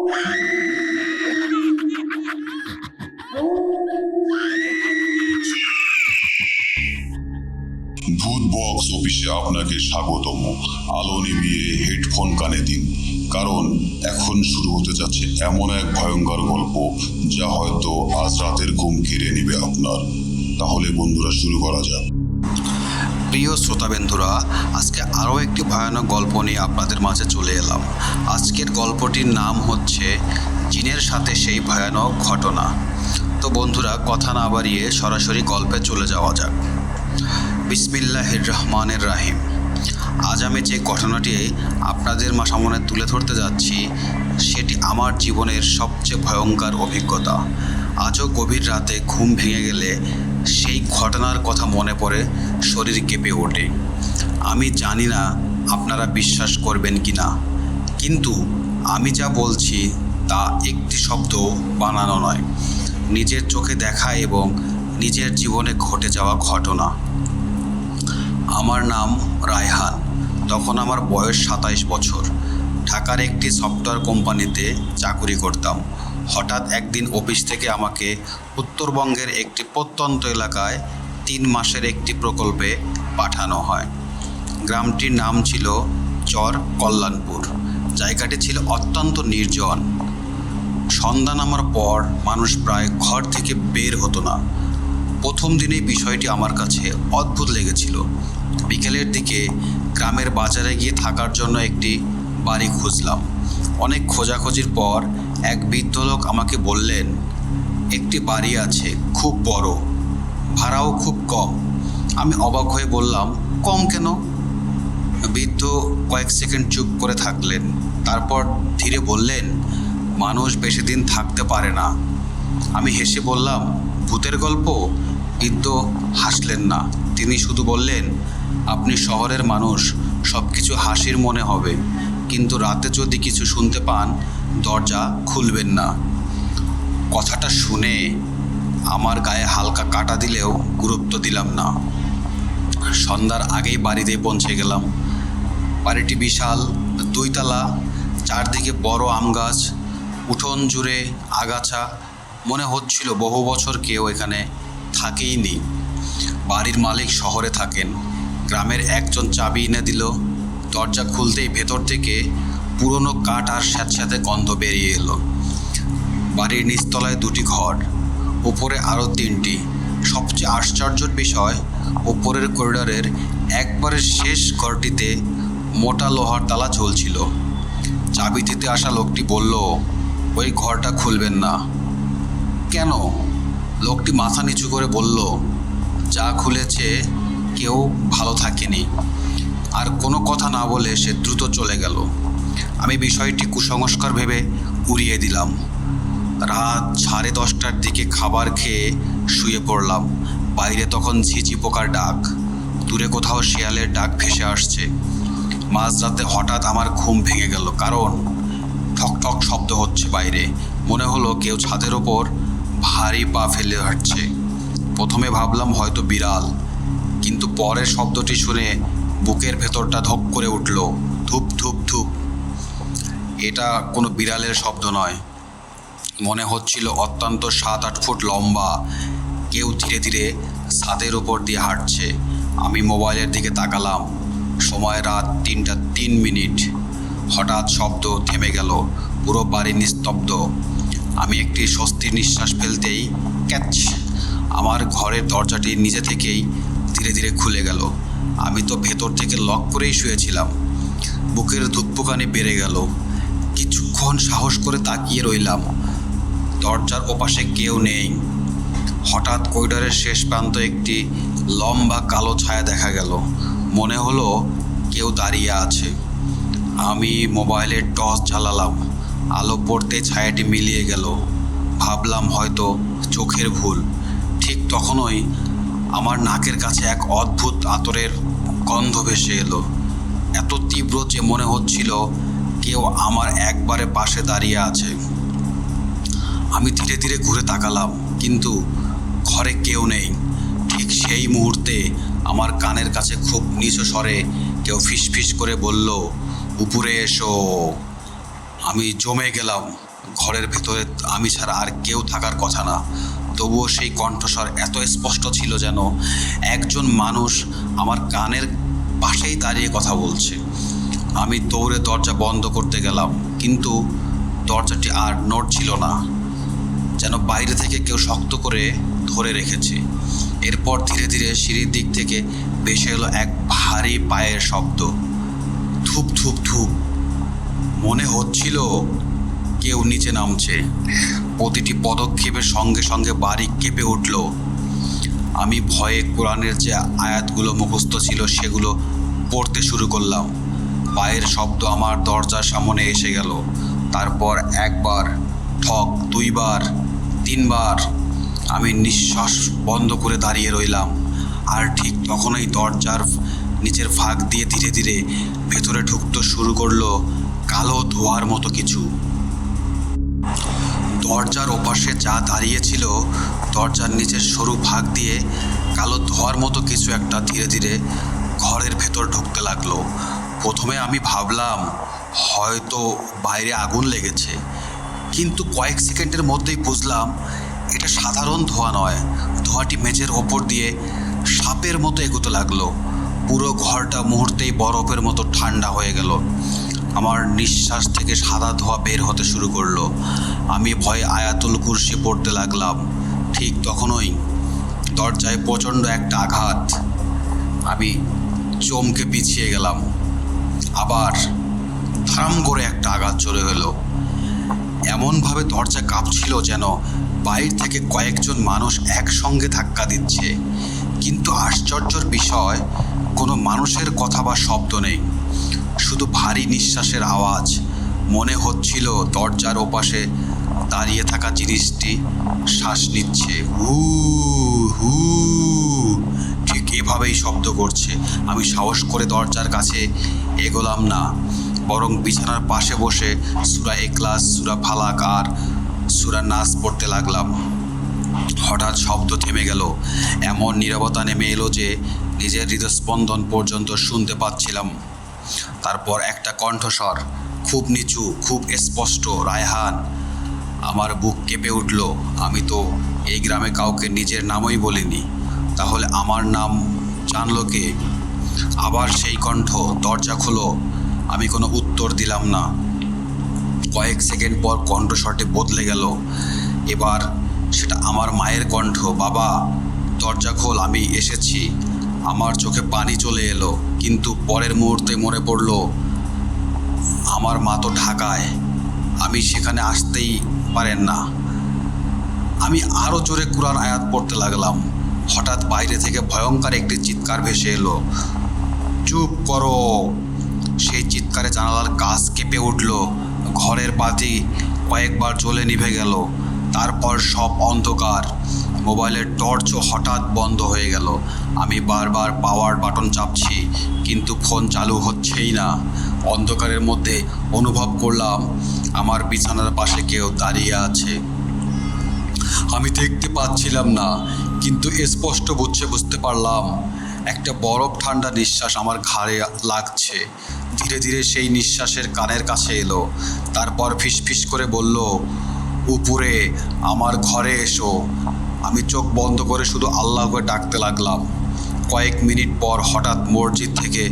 ভূত বক্স অফিসে আপনাকে স্বাগতম। আলো নিভিয়ে হেডফোন কানে দিন, কারণ এখন শুরু হতে যাচ্ছে এমন এক ভয়ঙ্কর গল্প যা হয়তো আজ রাতের ঘুম কেড়ে নেবে আপনার। তাহলে বন্ধুরা, শুরু করা যাক। প্রিয় শ্রোতাবন্ধুরা, আজকে আরও একটি ভয়ানক গল্প নিয়ে আপনাদের মাঝে চলে এলাম। আজকের গল্পটির নাম হচ্ছে জিনের সাথে সেই ভয়ানক ঘটনা। তো বন্ধুরা, কথা না বাড়িয়ে সরাসরি গল্পে চলে যাওয়া যাক। বিসমিল্লাহির রহমানির রহিম। আজ আমি যে ঘটনাটি আপনাদের সামনে তুলে ধরতে যাচ্ছি, সেটি আমার জীবনের সবচেয়ে ভয়ঙ্কর অভিজ্ঞতা। আজও গভীর রাতে ঘুম ভেঙে গেলে সেই ঘটনার কথা মনে পড়ে শরীর কেঁপে ওঠে। আমি জানি না আপনারা বিশ্বাস করবেন কি না, কিন্তু আমি যা বলছি তা একটি শব্দ বানানো নয়, নিজের চোখে দেখা এবং নিজের জীবনে ঘটে যাওয়া ঘটনা। আমার নাম রায়হান। তখন আমার বয়স 27 বছর। ঢাকার একটি সফটওয়্যার কোম্পানিতে চাকরি করতাম। হঠাৎ একদিন অফিস থেকে আমাকে উত্তরবঙ্গের একটি প্রত্যন্ত এলাকায় 3 মাসের একটি প্রকল্পে পাঠানো হয়। গ্রামটির নাম ছিল চর কল্যাণপুর। জায়গাটি ছিল অত্যন্ত নির্জন। সন্ধ্যা নামার পর মানুষ প্রায় ঘর থেকে বের হতো না। প্রথম দিনেই বিষয়টি আমার কাছে অদ্ভুত লেগেছিল। বিকেলের দিকে গ্রামের বাজারে গিয়ে থাকার জন্য একটি বাড়ি খুঁজলাম। অনেক খোঁজাখুঁজির পর এক বৃদ্ধ লোক আমাকে বললেন, একটি বাড়ি আছে, খুব বড়, ভাড়াও খুব কম। আমি অবাক হয়ে বললাম, কম কেন? বৃদ্ধ কয়েক সেকেন্ড চুপ করে থাকলেন, তারপর ধীরে বললেন, মানুষ বেশি দিন থাকতে পারে না। আমি হেসে বললাম, ভূতের গল্প? বৃদ্ধ হাসলেন না, তিনি শুধু বললেন, আপনি শহরের মানুষ, সব কিছু হাসির মনে হবে, কিন্তু রাতে যদি কিছু শুনতে পান দরজা খুলবেন না। কথাটা শুনে আমার গায়ে হালকা কাটা দিলেও গুরুত্ব দিলাম না। সন্ধ্যার আগেই বাড়িতে পৌঁছে গেলাম। বাড়িটি বিশাল, 2 তলা, চারদিকে বড় আম গাছ, উঠোন জুড়ে আগাছা। মনে হচ্ছিল বহু বছর কেউ এখানে থাকেই নি। বাড়ির মালিক শহরে থাকেন। গ্রামের একজন চাবি এনে দিল। দরজা খুলতেই ভেতর থেকে পুরনো কাঠ আর স্যাঁতস্যাঁতে গন্ধ বেরিয়ে এলো। বাড়ির নিচতলায় 2টি ঘর, উপরে আরও 3টি। সবচেয়ে আশ্চর্যের বিষয়, উপরের করিডোরের একবারে শেষ ঘরটিতে মোটা লোহার তালা ঝুলছিল। চাবি দিতে আসা লোকটি বলল, ওই ঘরটা খুলবেন না। কেন? লোকটি মাথা নিচু করে বলল, যা খুলেছে কেউ ভালো থাকেনি। আর কোনো কথা না বলে সে দ্রুত চলে গেল। আমি বিষয়টি কুসংস্কার ভেবে উড়িয়ে দিলাম। রাত 10:30টার দিকে খাবার খেয়ে শুয়ে পড়লাম। বাইরে তখন ঝিঁঝি পোকার ডাক, দূরে কোথাও শিয়ালের ডাক ভেসে আসছে। মাঝরাতে হঠাৎ আমার ঘুম ভেঙে গেল, কারণ ঠক ঠক শব্দ হচ্ছে বাইরে। মনে হলো কেউ ছাদের ওপর ভারী পা ফেলে হাঁটছে। প্রথমে ভাবলাম হয়তো বিড়াল, কিন্তু পরের শব্দটি শুনে বুকের ভেতরটা ধক করে উঠল, ধুপ ধুপ ধুপ। এটা কোনো বিড়ালের শব্দ নয়, মনে হচ্ছিল অত্যন্ত 7-8 ফুট লম্বা কেউ ধীরে ধীরে ছাদের উপর দিয়ে হাঁটছে। আমি মোবাইলের দিকে তাকালাম, সময় রাত 3:03। হঠাৎ শব্দ থেমে গেল, পুরো বাড়ি নিস্তব্ধ। আমি একটি স্বস্তির নিঃশ্বাস ফেলতেই ক্যাচ, আমার ঘরের দরজাটি নিজে থেকেই ধীরে ধীরে খুলে গেল। আমি তো ভেতর থেকে লক করেই শুয়েছিলাম। বুকের ধুকপুকানি বেড়ে গেল। কিছুক্ষণ সাহস করে তাকিয়ে রইলাম। দরজার ওপাশে কেউ নেই। হঠাৎ করিডোরের শেষ প্রান্ত একটি লম্বা কালো ছায়া দেখা গেল। মনে হলো কেউ দাঁড়িয়ে আছে। আমি মোবাইলের টর্চ জ্বালালাম। আলো পড়তে ছায়াটি মিলিয়ে গেল। ভাবলাম হয়তো চোখের ভুল। ঠিক তখনই আমার নাকের কাছে এক অদ্ভুত আতরের গন্ধ ভেসে এলো, এত তীব্র যে মনে হচ্ছিল কেউ আমার একবারে পাশে দাঁড়িয়ে আছে। আমি ধীরে ধীরে ঘুরে তাকালাম, কিন্তু ঘরে কেউ নেই। ঠিক সেই মুহূর্তে আমার কানের কাছে খুব নিচু স্বরে কেউ ফিসফিস করে বলল, উপরে এসো। আমি জমে গেলাম। ঘরের ভেতরে আমি ছাড়া আর কেউ থাকার কথা না, তবুও সেই কণ্ঠস্বর এত স্পষ্ট ছিল যেন একজন মানুষ আমার কানের পাশেই দাঁড়িয়ে কথা বলছে। আমি দৌড়ে দরজা বন্ধ করতে গেলাম, কিন্তু দরজাটি আর নড়ছিল না, যেন বাইরে থেকে কেউ শক্ত করে ধরে রেখেছে। এরপর ধীরে ধীরে সিঁড়ির দিক থেকে ভেসে এলো এক ভারী পায়ের শব্দ, ধুপ ধুপ ধুপ। মনে হচ্ছিল কেউ নিচে নামছে। প্রতিটি পদক্ষেপের সঙ্গে সঙ্গে বাড়ি কেঁপে উঠল। আমি ভয়ে কোরআনের যে আয়াতগুলো মুখস্থ ছিল সেগুলো পড়তে শুরু করলাম। পায়ের শব্দ আমার দরজার সামনে এসে গেল। তারপর একবার, ঠক, দুইবার, তিনবার। আমি নিঃশ্বাস বন্ধ করে দাঁড়িয়ে রইলাম। আর ঠিক তখনই দরজার নিচের ফাঁক দিয়ে ধীরে ধীরে ভেতরে ঢুকতে শুরু করলো কালো ধোঁয়ার মতো কিছু। দরজার ওপাশে যা দাঁড়িয়েছিল, দরজার নিচের সরু ফাঁক দিয়ে কালো ধোঁয়ার মতো কিছু একটা ধীরে ধীরে ঘরের ভেতর ঢুকতে লাগলো। প্রথমে আমি ভাবলাম হয়তো বাইরে আগুন লেগেছে, কিন্তু কয়েক সেকেন্ডের মধ্যেই বুঝলাম এটা সাধারণ ধোঁয়া নয়। ধোঁয়াটি মেঝের ওপর দিয়ে সাপের মতো এগোতে লাগলো। পুরো ঘরটা মুহূর্তেই বরফের মতো ঠান্ডা হয়ে গেল। আমার নিঃশ্বাস থেকে সাদা ধোঁয়া বের হতে শুরু করলো। আমি ভয়ে আয়াতুল কুরসি পড়তে লাগলাম। ঠিক তখনই দরজায় প্রচণ্ড একটা আঘাত। আমি চমকে পিছিয়ে গেলাম। আবার ধারাম করে একটা আঘাত চলে এলো। এমনভাবে দরজা কাঁপছিল যেন বাইরে থেকে কয়েকজন মানুষ একসঙ্গে ধাক্কা দিচ্ছে, কিন্তু আশ্চর্যের বিষয় কোনো মানুষের কথা বা শব্দ নেই, শুধু ভারী নিঃশ্বাসের আওয়াজ। মনে হচ্ছিল দরজার ওপাশে দাঁড়িয়ে থাকা জিনিসটি শ্বাস নিচ্ছে, হু হু, ঠিক এভাবেই শব্দ করছে। আমি সাহস করে দরজার কাছে এগোলাম না, বরং বিছানার পাশে বসে সূরা ইখলাস, সূরা ফালাক আর সূরা নাস পড়তে লাগলাম। হঠাৎ শব্দ থেমে গেল। এমন নীরবতা নেমে এলো যে নিজের হৃদস্পন্দন পর্যন্ত শুনতে পাচ্ছিলাম। তারপর একটা কণ্ঠস্বর, খুব নিচু, খুব স্পষ্ট, রায়হান। আমার বুক কেঁপে উঠল। আমি তো এই গ্রামে কাউকে নিজের নামই বলিনি, তাহলে আমার নাম জানলো কে? আবার সেই কণ্ঠ, দরজা খোলো। আমি কোনো উত্তর দিলাম না। কয়েক সেকেন্ড পর কণ্ঠস্বরটি বদলে গেল। এবার সেটা আমার মায়ের কণ্ঠ, বাবা দরজা খোল, আমি এসেছি। আমার চোখে পানি চলে এলো, কিন্তু পরের মুহূর্তে মনে পড়ল আমার মা তো ঢাকায়, আমি সেখানে আসতেই পারেন না। আমি আরও জোরে কুরআন আয়াত পড়তে লাগলাম। হঠাৎ বাইরে থেকে ভয়ঙ্কর একটি চিৎকার ভেসে এলো, চুপ করো। সেই চিৎকারে জানালার কাচ কেঁপে উঠল। ঘরের বাতি কয়েকবার জ্বলে নিভে গেল। তারপর সব অন্ধকার। মোবাইলের টর্চও হঠাৎ বন্ধ হয়ে গেল। আমি বারবার পাওয়ার বাটন চাপছি, কিন্তু ফোন চালু হচ্ছেই না। অন্ধকারের মধ্যে অনুভব করলাম আমার বিছানার পাশে কেউ দাঁড়িয়ে আছে। আমি দেখতে পাচ্ছিলাম না, কিন্তু স্পষ্ট বুঝতে পারলাম একটা বরফ ঠান্ডা নিঃশ্বাস আমার ঘাড়ে লাগছে। ধীরে ধীরে সেই নিঃশ্বাসের কানের কাছে এলো। তারপর ফিসফিস করে বলল, উপরে আমার ঘরে এসো। আমি চোখ বন্ধ করে শুধু আল্লাহকে ডাকতে লাগলাম। কয়েক মিনিট পর হঠাৎ মসজিদ থেকে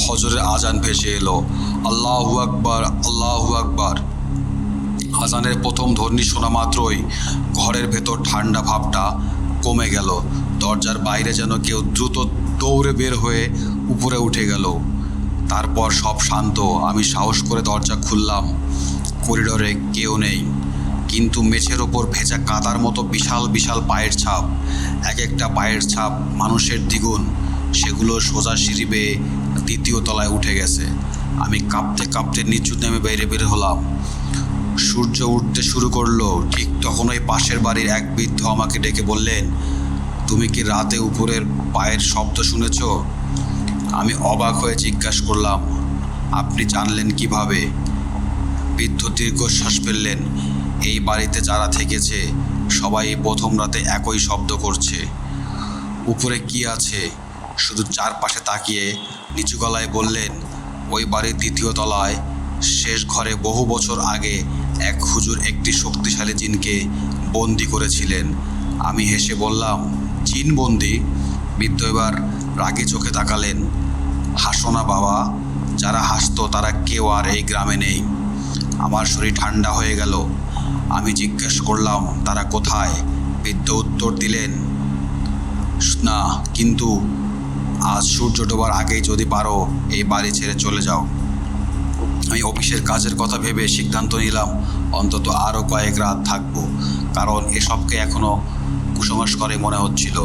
ফজরের আজান ভেসে এলো। আল্লাহু আকবার, আল্লাহু আকবার। আজানের প্রথম ধ্বনি শোনা মাত্রই ঘরের ভেতর ঠান্ডা ভাবটা কমে গেল। দরজার বাইরে যেন কেউ দ্রুত দৌড়ে বের হয়ে উপরে উঠে গেল। তারপর সব শান্ত। আমি সাহস করে দরজা খুললাম। করিডোরে কেউ নেই, কিন্তু মেঝের ওপর ভেজা কাদার মতো বিশাল বিশাল পায়ের ছাপ। এক একটা পায়ের ছাপ মানুষের দ্বিগুণ। সেগুলো সোজা সিঁড়ি বেয়ে দ্বিতীয় তলায় উঠে গেছে। আমি কাঁপতে কাঁপতে নিচু নেমে বাইরে বের হলাম। সূর্য উঠতে শুরু করলো। ঠিক তখনই পাশের বাড়ির এক বৃদ্ধ আমাকে ডেকে বললেন, তুমি কি রাতে উপরের পায়ের শব্দ শুনেছ? আমি অবাক হয়ে জিজ্ঞাসা করলাম, আপনি জানলেন কিভাবে? বৃদ্ধ দীর্ঘশ্বাস ফেললেন, এই বাড়িতে যারা থেকেছে সবাই প্রথম রাতে একই শব্দ করছে। উপরে কি আছে? শুধু চারপাশে তাকিয়ে নিচু গলায় বললেন, ওই বাড়ির দ্বিতীয় তলায় শেষ ঘরে বহু বছর আগে এক হুজুর একটি শক্তিশালী জিনকে বন্দি করেছিলেন। আমি হেসে বললাম, জিন বন্দি? বৃদ্ধ এবার রাগে চোখে তাকালেন। হাসো না বাবা, যারা হাসতো তারা কেউ আর এই গ্রামে নেই। আমার শরীর ঠান্ডা হয়ে গেল। আমি জিজ্ঞেস করলাম, তারা কোথায়? বৃদ্ধ উত্তর দিলেন, না, কিন্তু আজ সূর্য ডোবার আগেই যদি পারো এই বাড়ি ছেড়ে চলে যাও। আমি অফিসের কাজের কথা ভেবে সিদ্ধান্ত নিলাম অন্তত আরও কয়েক রাত থাকবো, কারণ এসবকে এখনও কুসংস্কারে মনে হচ্ছিল।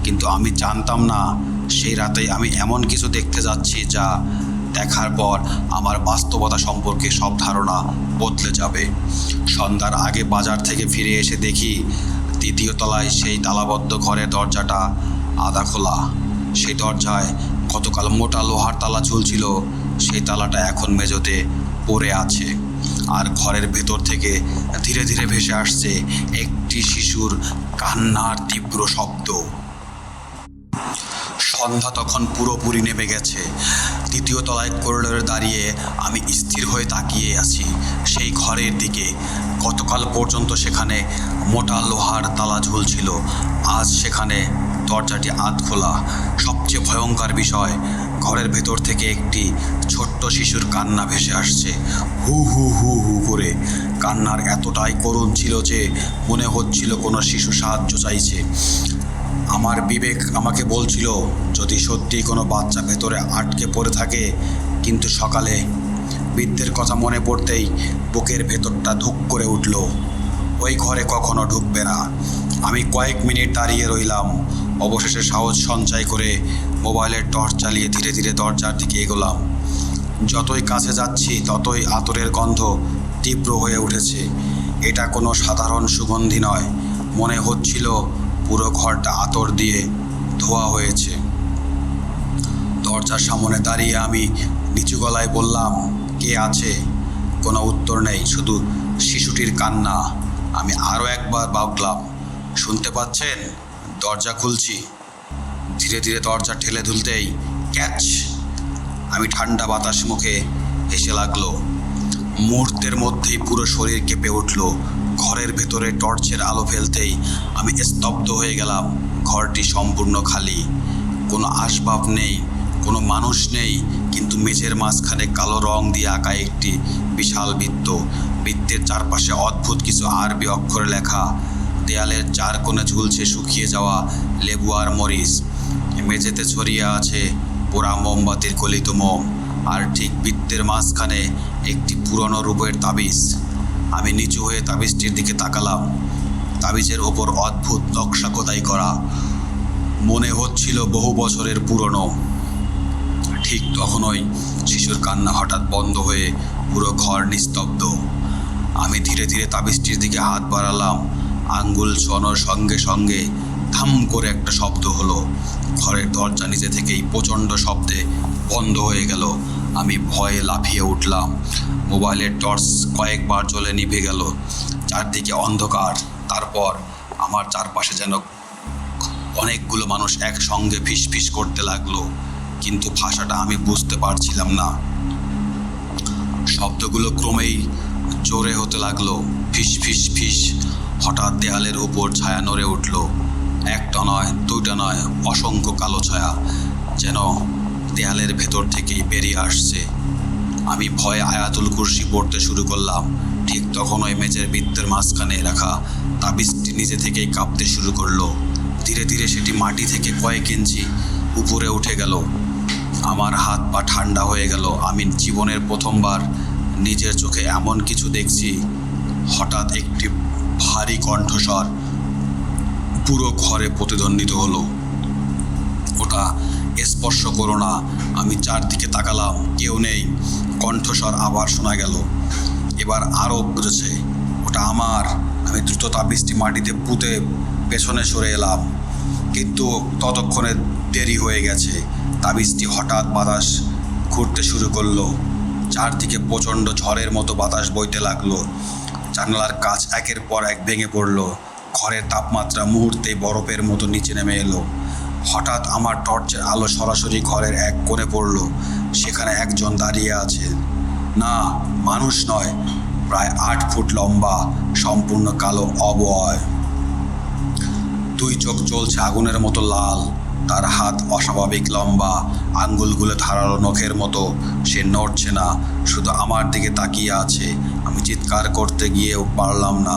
কিন্তু আমি জানতাম না সেই রাতেই আমি এমন কিছু দেখতে যাচ্ছি যা দেখার পর আমার বাস্তবতা সম্পর্কে সব ধারণা বদলে যাবে। সন্ধ্যার আগে বাজার থেকে ফিরে এসে দেখি দ্বিতীয় তলায় সেই তালাবদ্ধ ঘরের দরজাটা আধা খোলা। সেই দরজায় গতকাল মোটা লোহার তালা ঝুলছিল, সেই তালাটা এখন মেঝেতে পড়ে আছে। আর ঘরের ভেতর থেকে ধীরে ধীরে ভেসে আসছে একটি শিশুর কান্নার তীব্র শব্দ। সন্ধ্যা তখন পুরোপুরি নেমে গেছে। তৃতীয় তলায় করিডোরে দাঁড়িয়ে আমি স্থির হয়ে তাকিয়ে আছি সেই ঘরের দিকে। গতকাল পর্যন্ত সেখানে মোটা লোহার তালা ঝুলছিল, আজ সেখানে দরজাটি আধ খোলা। সবচেয়ে ভয়ঙ্কর বিষয়, ঘরের ভেতর থেকে একটি ছোট্ট শিশুর কান্না ভেসে আসছে, হু হু হু হু করে। কান্নার এতটাই করুণ ছিল যে মনে হচ্ছিল কোনো শিশু সাহায্য চাইছে। আমার বিবেক আমাকে বলছিল যদি সত্যিই কোনো বাচ্চা ভেতরে আটকে পড়ে থাকে। কিন্তু সকালে বৃদ্ধের কথা মনে পড়তেই বুকের ভেতরটা ধুক করে উঠল। ওই ঘরে কখনো ঢুকবে না। আমি কয়েক মিনিট দাঁড়িয়ে রইলাম। অবশেষে সাহস সঞ্চয় করে মোবাইলের টর্চ চালিয়ে ধীরে ধীরে দরজার দিকে এগোলাম। যতই কাছে যাচ্ছি ততই আতরের গন্ধ তীব্র হয়ে উঠেছে। এটা কোনো সাধারণ সুগন্ধি নয়, মনে হচ্ছিল পুরো ঘরটা আতর দিয়ে ধোয়া হয়েছে। দরজার সামনে দাঁড়িয়ে আমি নিচু গলায় বললাম, কে আছে? কোনো উত্তর নেই, শুধু শিশুটির কান্না। আমি আরও একবার বাউকলাম, শুনতে পাচ্ছেন? দরজা খুলছি। ধীরে ধীরে দরজা ঠেলে তুলতেই ক্যাচ! আমি ঠান্ডা বাতাস মুখে হেসে লাগলো। মুহূর্তের মধ্যেই পুরো শরীর কেঁপে উঠল। ঘরের ভেতরে টর্চের আলো ফেলতেই আমি স্তব্ধ হয়ে গেলাম। ঘরটি সম্পূর্ণ খালি, কোনো আসবাব নেই, কোনো মানুষ নেই, কিন্তু মেঝের মাঝখানে কালো রং দিয়ে আঁকা একটি বিশাল বৃত্ত। বৃত্তের চারপাশে অদ্ভুত কিছু আরবি অক্ষরে লেখা। দেয়ালের চার কোণে ঝুলছে শুকিয়ে যাওয়া লেবু আর মরিচ। মেঝেতে ছড়িয়ে আছে পোড়া মোমবাতির গলিত মোম, আর ঠিক বৃত্তের মাঝখানে একটি পুরনো রূপের তাবিজ। আমি নিচু হয়ে তাবিজটির দিকে তাকালাম। তাবিজের ওপর অদ্ভুত নকশা খোদাই করা, মনে হচ্ছিল বহু বছরের পুরনো। ঠিক তখনই শিশুর কান্না হঠাৎ বন্ধ হয়ে পুরো ঘর নিস্তব্ধ। আমি ধীরে ধীরে তাবিজটির দিকে হাত বাড়ালাম। আঙ্গুল ছোঁয়ানোর সঙ্গে সঙ্গে থাম করে একটা শব্দ হলো। ঘরের দরজা নিজে থেকেই প্রচণ্ড শব্দে বন্ধ হয়ে গেল। আমি ভয়ে লাফিয়ে উঠলাম। মোবাইলের টর্চ কয়েকবার জ্বলে নিভে গেল। চারদিকে অন্ধকার। তারপর আমার চারপাশে যেন অনেকগুলো মানুষ একসঙ্গে ফিসফিস করতে লাগলো, কিন্তু ভাষাটা আমি বুঝতে পারছিলাম না। শব্দগুলো ক্রমেই জোরে হতে লাগলো, ফিস ফিস ফিস। হঠাৎ দেয়ালের উপর ছায়া নড়ে উঠল। একটা নয়, দুইটা নয়, অসংখ্য কালো ছায়া যেন দেয়ালের ভেতর থেকেই বেরিয়ে আসছে। আমি ভয়ে আয়াতুল কুরসি পড়তে শুরু করলাম। ঠিক তখন ওই মেঝের বৃত্তের মাঝখানে রাখা তাবিজটি নিজে থেকেই কাঁপতে শুরু করলো। ধীরে ধীরে সেটি মাটি থেকে কয়েক ইঞ্চি উপরে উঠে গেল। আমার হাত পা ঠান্ডা হয়ে গেল। আমি জীবনের প্রথমবার নিজের চোখে এমন কিছু দেখছি। হঠাৎ একটি ভারী কণ্ঠস্বর পুরো ঘরে প্রতিধ্বনিত হলো, ওটা স্পর্শ করো না। আমি চারদিকে তাকালাম, কেউ নেই। কণ্ঠস্বর আবার শোনা গেল। এবার আরও বুঝেছে ওটা আমার। আমি দ্রুত তাবিজটি মাটিতে পুঁতে পেছনে সরে এলাম, কিন্তু ততক্ষণে দেরি হয়ে গেছে। তাবিজটি হঠাৎ বাতাস ঘুরতে শুরু করলো। চারদিকে প্রচণ্ড ঝড়ের মতো বাতাস বইতে লাগলো। জানালার কাঁচ একের পর এক ভেঙে পড়লো। ঘরের তাপমাত্রা মুহূর্তেই বরফের মতো নিচে নেমে এলো। হঠাৎ আমার টর্চের আলো সরাসরি ঘরের এক কোণে পড়ল। সেখানে একজন দাঁড়িয়ে আছে। না, মানুষ নয়, প্রায় 8 ফুট লম্বা, সম্পূর্ণ কালো অবয়ব। 2 চোখ জ্বলছে আগুনের মতো লাল, তার হাত অস্বাভাবিক লম্বা, আঙ্গুলগুলো ধারালো নখের মতো। সে নড়ছে না, শুধু আমার দিকে তাকিয়ে আছে। আমি চিৎকার করতে গিয়েও পারলাম না,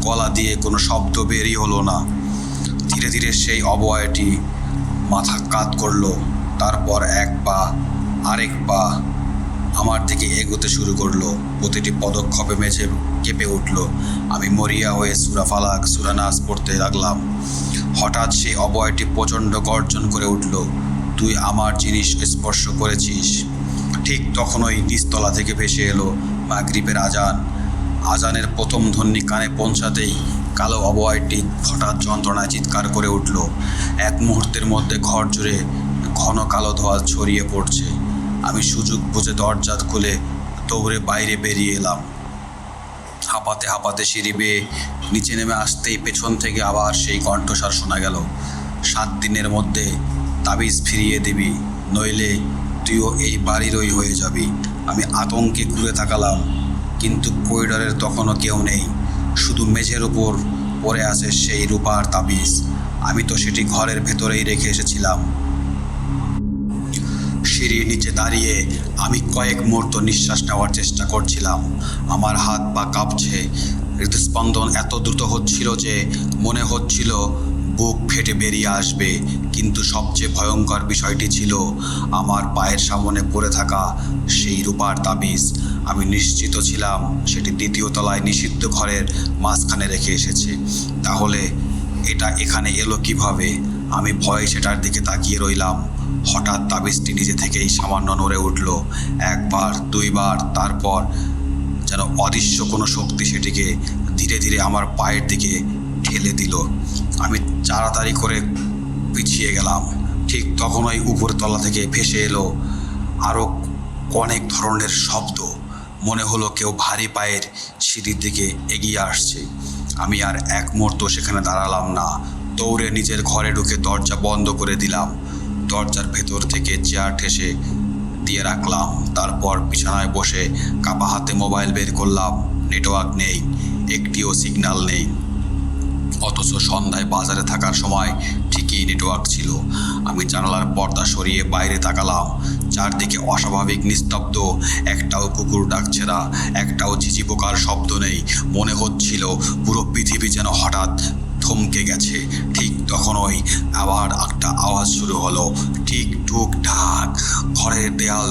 গলা দিয়ে কোনো শব্দ বেরই হলো না। ধীরে ধীরে সেই অবয়বটি মাথা কাত করলো, তারপর এক পা, আরেক পা আমার দিকে এগোতে শুরু করলো। প্রতিটি পদক্ষেপে মেঝে কেঁপে উঠল। আমি মরিয়া হয়ে সূরা ফালাক, সূরা নাস পড়তে লাগলাম। হঠাৎ সেই অবয়বটি প্রচণ্ড গর্জন করে উঠল, তুই আমার জিনিস স্পর্শ করেছিস। ঠিক তখনই নিচতলা থেকে ভেসে এলো মাগরিবের আজান। আজানের প্রথম ধ্বনি কানে পৌঁছাতেই কালো অবয়বটি হঠাৎ যন্ত্রণায় চিৎকার করে উঠল। এক মুহূর্তের মধ্যে ঘর জুড়ে ঘন কালো ধোঁয়া ছড়িয়ে পড়ছে। আমি সুযোগ বুঝে দরজা খুলে দৌড়ে বাইরে বেরিয়ে এলাম। হাঁপাতে হাঁপাতে সিঁড়ি বেয়ে নিচে নেমে আসতেই পেছন থেকে আবার সেই কণ্ঠস্বর শোনা গেল, 7 দিনের মধ্যে তাবিজ ফিরিয়ে দিবি, নইলে তুইও এই বাড়িরই হয়ে যাবি। আমি আতঙ্কে ঘুরে তাকালাম, কিন্তু করিডরের তখনও কেউ নেই। শুধু মেঝের উপর পড়ে আছে সেই রূপার তাবিজ। আমি তো সেটি ঘরের ভেতরেই রেখে এসেছিলাম। সিঁড়ির নিচে দাঁড়িয়ে আমি কয়েক মুহূর্ত নিঃশ্বাস নেওয়ার চেষ্টা করছিলাম। আমার হাত পা কাঁপছে, হৃদস্পন্দন এত দ্রুত হচ্ছিল যে মনে হচ্ছিল বুক ফেটে বেরিয়ে আসবে। কিন্তু সবচেয়ে ভয়ঙ্কর বিষয়টি ছিল আমার পায়ের সামনে পড়ে থাকা সেই রূপার তাবিজ। আমি নিশ্চিত ছিলাম সেটি 2য় তলায় নিষিদ্ধ ঘরের মাঝখানে রেখে এসেছে। তাহলে এটা এখানে এলো কিভাবে? আমি ভয়ে সেটার দিকে তাকিয়ে রইলাম। হঠাৎ তাবিজটি নিজে থেকেই সামান্য নড়ে উঠল, 1 বার 2 বার, তারপর যেন অদৃশ্য কোনো শক্তি সেটিকে ধীরে ধীরে আমার পায়ের দিকে ঠেলে দিল। আমি তাড়াতাড়ি করে পিছিয়ে গেলাম। ঠিক তখনই উপর তলা থেকে ভেসে এলো আরও অনেক ধরনের শব্দ। মনে হলো কেউ ভারী পায়ের সিঁড়ির দিকে এগিয়ে আসছে। আমি আর এক মুহূর্ত সেখানে দাঁড়ালাম না, দৌড়ে নিজের ঘরে ঢুকে দরজা বন্ধ করে দিলাম। দরজার ভেতর থেকে চেয়ার ঠেসে দিয়ে রাখলাম। তারপর বিছানায় বসে কাপা হাতে মোবাইল বের করলাম। নেটওয়ার্ক নেই, একটিও সিগন্যাল নেই। অথচ সন্ধ্যায় বাজারে থাকার সময় ঠিকই নেটওয়ার্ক ছিল। আমি জানালার পর্দা সরিয়ে বাইরে তাকালাম। চারদিকে অস্বাভাবিক নিস্তব্ধ, একটাও কুকুর ডাকছে না, একটাও ঝিঝি পোকার শব্দ নেই। মনে হচ্ছিল পুরো পৃথিবী যেন হঠাৎ থমকে গেছে। ঠিক তখনই আবার একটা আওয়াজ শুরু হলো, ঠিক টুক ঢাক। ঘরের দেয়াল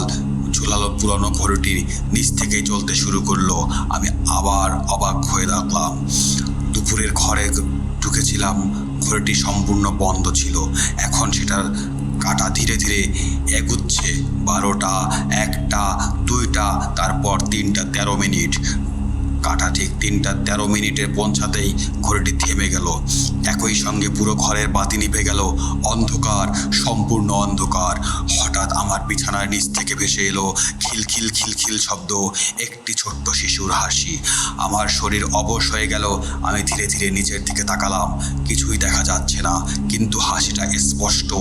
ঝুলালো পুরনো ঘড়িটির নিচ থেকেই চলতে শুরু করলো। আমি আবার অবাক হয়ে দেখলাম দুপুরের ঘরে ঢুকেছিলাম, ঘড়িটি সম্পূর্ণ বন্ধ ছিল। এখন সেটার কাঁটা ধীরে ধীরে এগুচ্ছে। 12টা, 1টা, 2টা, তারপর 3টা 13 মিনিট। কাঁটা ঠিক 3টা 13 মিনিটে পৌঁছাতেই ঘড়িটি থেমে গেল। একই সঙ্গে পুরো ঘরের বাতি নিভে গেল। অন্ধকার, সম্পূর্ণ অন্ধকার। হঠাৎ আমার বিছানার নিচ থেকে ভেসে এলো খিলখিল খিলখিল শব্দ, একটি ছোট্ট শিশুর হাসি। আমার শরীর অবশ হয়ে গেল। আমি ধীরে ধীরে নিচের দিকে তাকালাম, কিছুই দেখা যাচ্ছে না, কিন্তু হাসিটা স্পষ্ট।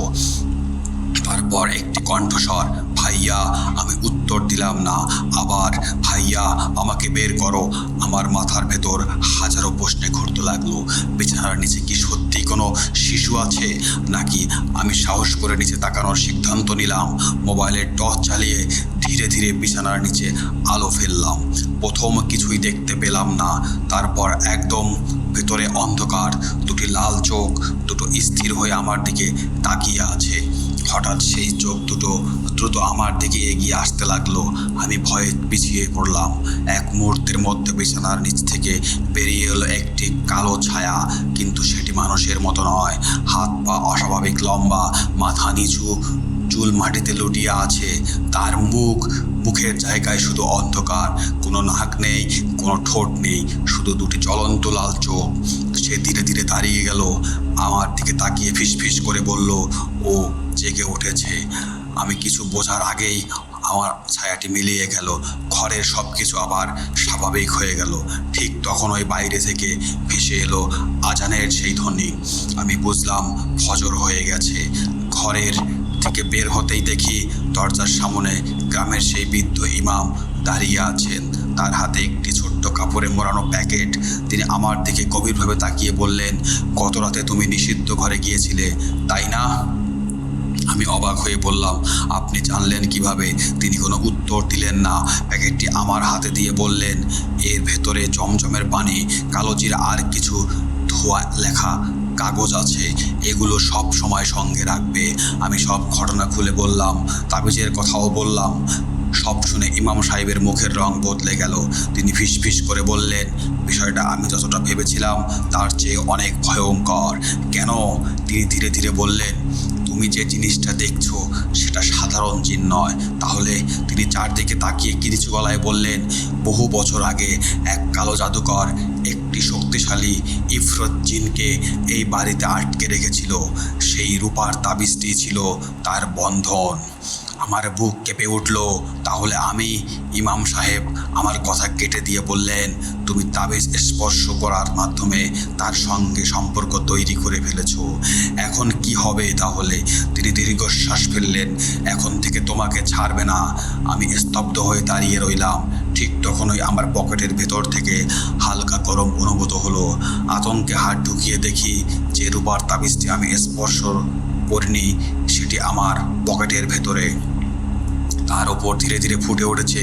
তারপর একটি কণ্ঠস্বর, ভাইয়া। আমি উত্তর দিলাম না। আবার, ভাইয়া, আমাকে বের করো। আমার মাথার ভেতর হাজারো প্রশ্নে ঘুরতে লাগলো। বিছানার নিচে কি সত্যি কোনো শিশু আছে নাকি? আমি সাহস করে নিচে তাকানোর সিদ্ধান্ত নিলাম। মোবাইলের টর্চ চালিয়ে ধীরে ধীরে বিছানার নিচে আলো ফেললাম। প্রথম কিছুই দেখতে পেলাম না। তারপর একদম ভেতরে অন্ধকার। 2টি লাল চোখ, দুটো স্থির হয়ে আমার দিকে তাকিয়ে আছে। হঠাৎ সেই চোখ দুটো দ্রুত আমার দিকে এগিয়ে আসতে লাগলো। আমি ভয়ে পিছিয়ে পড়লাম। এক মুহূর্তের মধ্যে বিছানার নিচ থেকে বেরিয়ে এলো একটি কালো ছায়া, কিন্তু সেটি মানুষের মতো নয়। হাত পা অস্বাভাবিক লম্বা, মাথা নিচু, চুল মাটিতে লুটিয়ে আছে। তার মুখের জায়গায় শুধু অন্ধকার। কোনো নাক নেই, কোনো ঠোঁট নেই, শুধু 2টি জ্বলন্ত লাল চোখ। সে ধীরে ধীরে দাঁড়িয়ে গেল, আমার দিকে তাকিয়ে ফিসফিস করে বলল, ও জেগে উঠেছে। আমি কিছু বোঝার আগেই আমার ছায়াটি মিলিয়ে গেল। ঘরের সব কিছু আবার স্বাভাবিক হয়ে গেল। ঠিক তখনই বাইরে থেকে ভেসে এলো আজানের সেই ধ্বনি। আমি বুঝলাম ফজর হয়ে গেছে। ঘরের থেকে বের হতেই দেখি দরজার সামনে গ্রামের সেই বৃদ্ধ ইমাম দাঁড়িয়ে আছেন, তার হাতে একটি ছোট্ট কাপড়ে মোড়ানো প্যাকেট। তিনি আমার দিকে গভীরভাবে তাকিয়ে বললেন, গত রাতে তুমি নিষিদ্ধ ঘরে গিয়েছিলে, তাই না? আমি অবাক হয়ে বললাম, আপনি জানলেন কিভাবে? তিনি কোনো উত্তর দিলেন না। প্যাকেটটি আমার হাতে দিয়ে বললেন, এর ভেতরে জমজমের পানি, কালোজিরা আর কিছু ধোয়া লেখা কাগজ আছে, এগুলো সব সময় সঙ্গে রাখবে। আমি সব ঘটনা খুলে বললাম, তাবিজের কথাও বললাম। সব শুনে ইমাম সাহেবের মুখের রং বদলে গেল। তিনি ফিসফিস করে বললেন, বিষয়টা আমি যতটা ভেবেছিলাম তার চেয়ে অনেক ভয়ঙ্কর। কেন? তিনি ধীরে ধীরে বললেন, তুমি যে জিনিসটা দেখছো সেটা সাধারণ জিন নয়। তাহলে? তিনি চারদিকে তাকিয়ে কিরিচু গলায় বললেন, বহু বছর আগে এক কালো জাদুকর একটি শক্তিশালী ইফরত জিনকে এই বাড়িতে আটকে রেখেছিল। সেই রূপার তাবিজটি ছিল তার বন্ধন। আমার বুক কেঁপে উঠল। তাহলে আমি? ইমাম সাহেব আমার কথা কেটে দিয়ে বললেন, তুমি তাবিজ স্পর্শ করার মাধ্যমে তার সঙ্গে সম্পর্ক তৈরি করে ফেলেছো। এখন কি হবে তাহলে? তিনি দীর্ঘশ্বাস ফেললেন, এখন থেকে তোমাকে ছাড়বে না। আমি স্তব্ধ হয়ে দাঁড়িয়ে রইলাম। ঠিক তখনই আমার পকেটের ভেতর থেকে হালকা গরম অনুভূত হলো। আতঙ্কে হাত ঢুকিয়ে দেখি যে রূপার তাবিজটি আমি স্পর্শ করিনি সেটি আমার পকেটের ভেতরে। তার ওপর ধীরে ধীরে ফুটে উঠেছে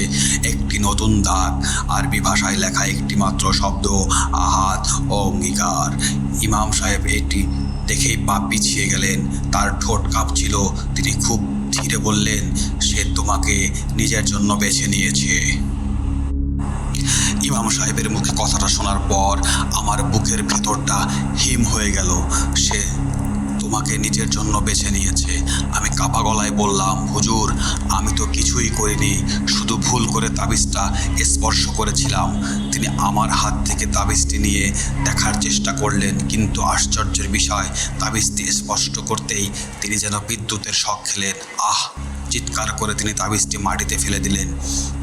একটি নতুন দাগ, আরবি ভাষায় লেখা একটি মাত্র শব্দ, আহাত ও অঙ্গীকার। ইমাম সাহেব এটি দেখেই পা পিছিয়ে গেলেন, তার ঠোঁট কাঁপছিল। তিনি খুব ধীরে বললেন, সে তোমাকে নিজের জন্য বেছে নিয়েছে। ইমাম সাহেবের মুখে কথাটা শোনার পর আমার বুকের ভেতরটা হিম হয়ে গেল। সে তোমাকে নিজের জন্য বেছে নিয়েছে। আমি কাঁপা গলায় বললাম, হুজুর, আমি তো কিছুই করিনি, শুধু ভুল করে তাবিজটা স্পর্শ করেছিলাম। তিনি আমার হাত থেকে তাবিজটি নিয়ে দেখার চেষ্টা করলেন, কিন্তু আশ্চর্যের বিষয়, তাবিজটি স্পষ্ট করতেই তিনি যেন বিদ্যুতের শক খেলেন। আহ! চিৎকার করে তিনি তাবিজটি মাটিতে ফেলে দিলেন।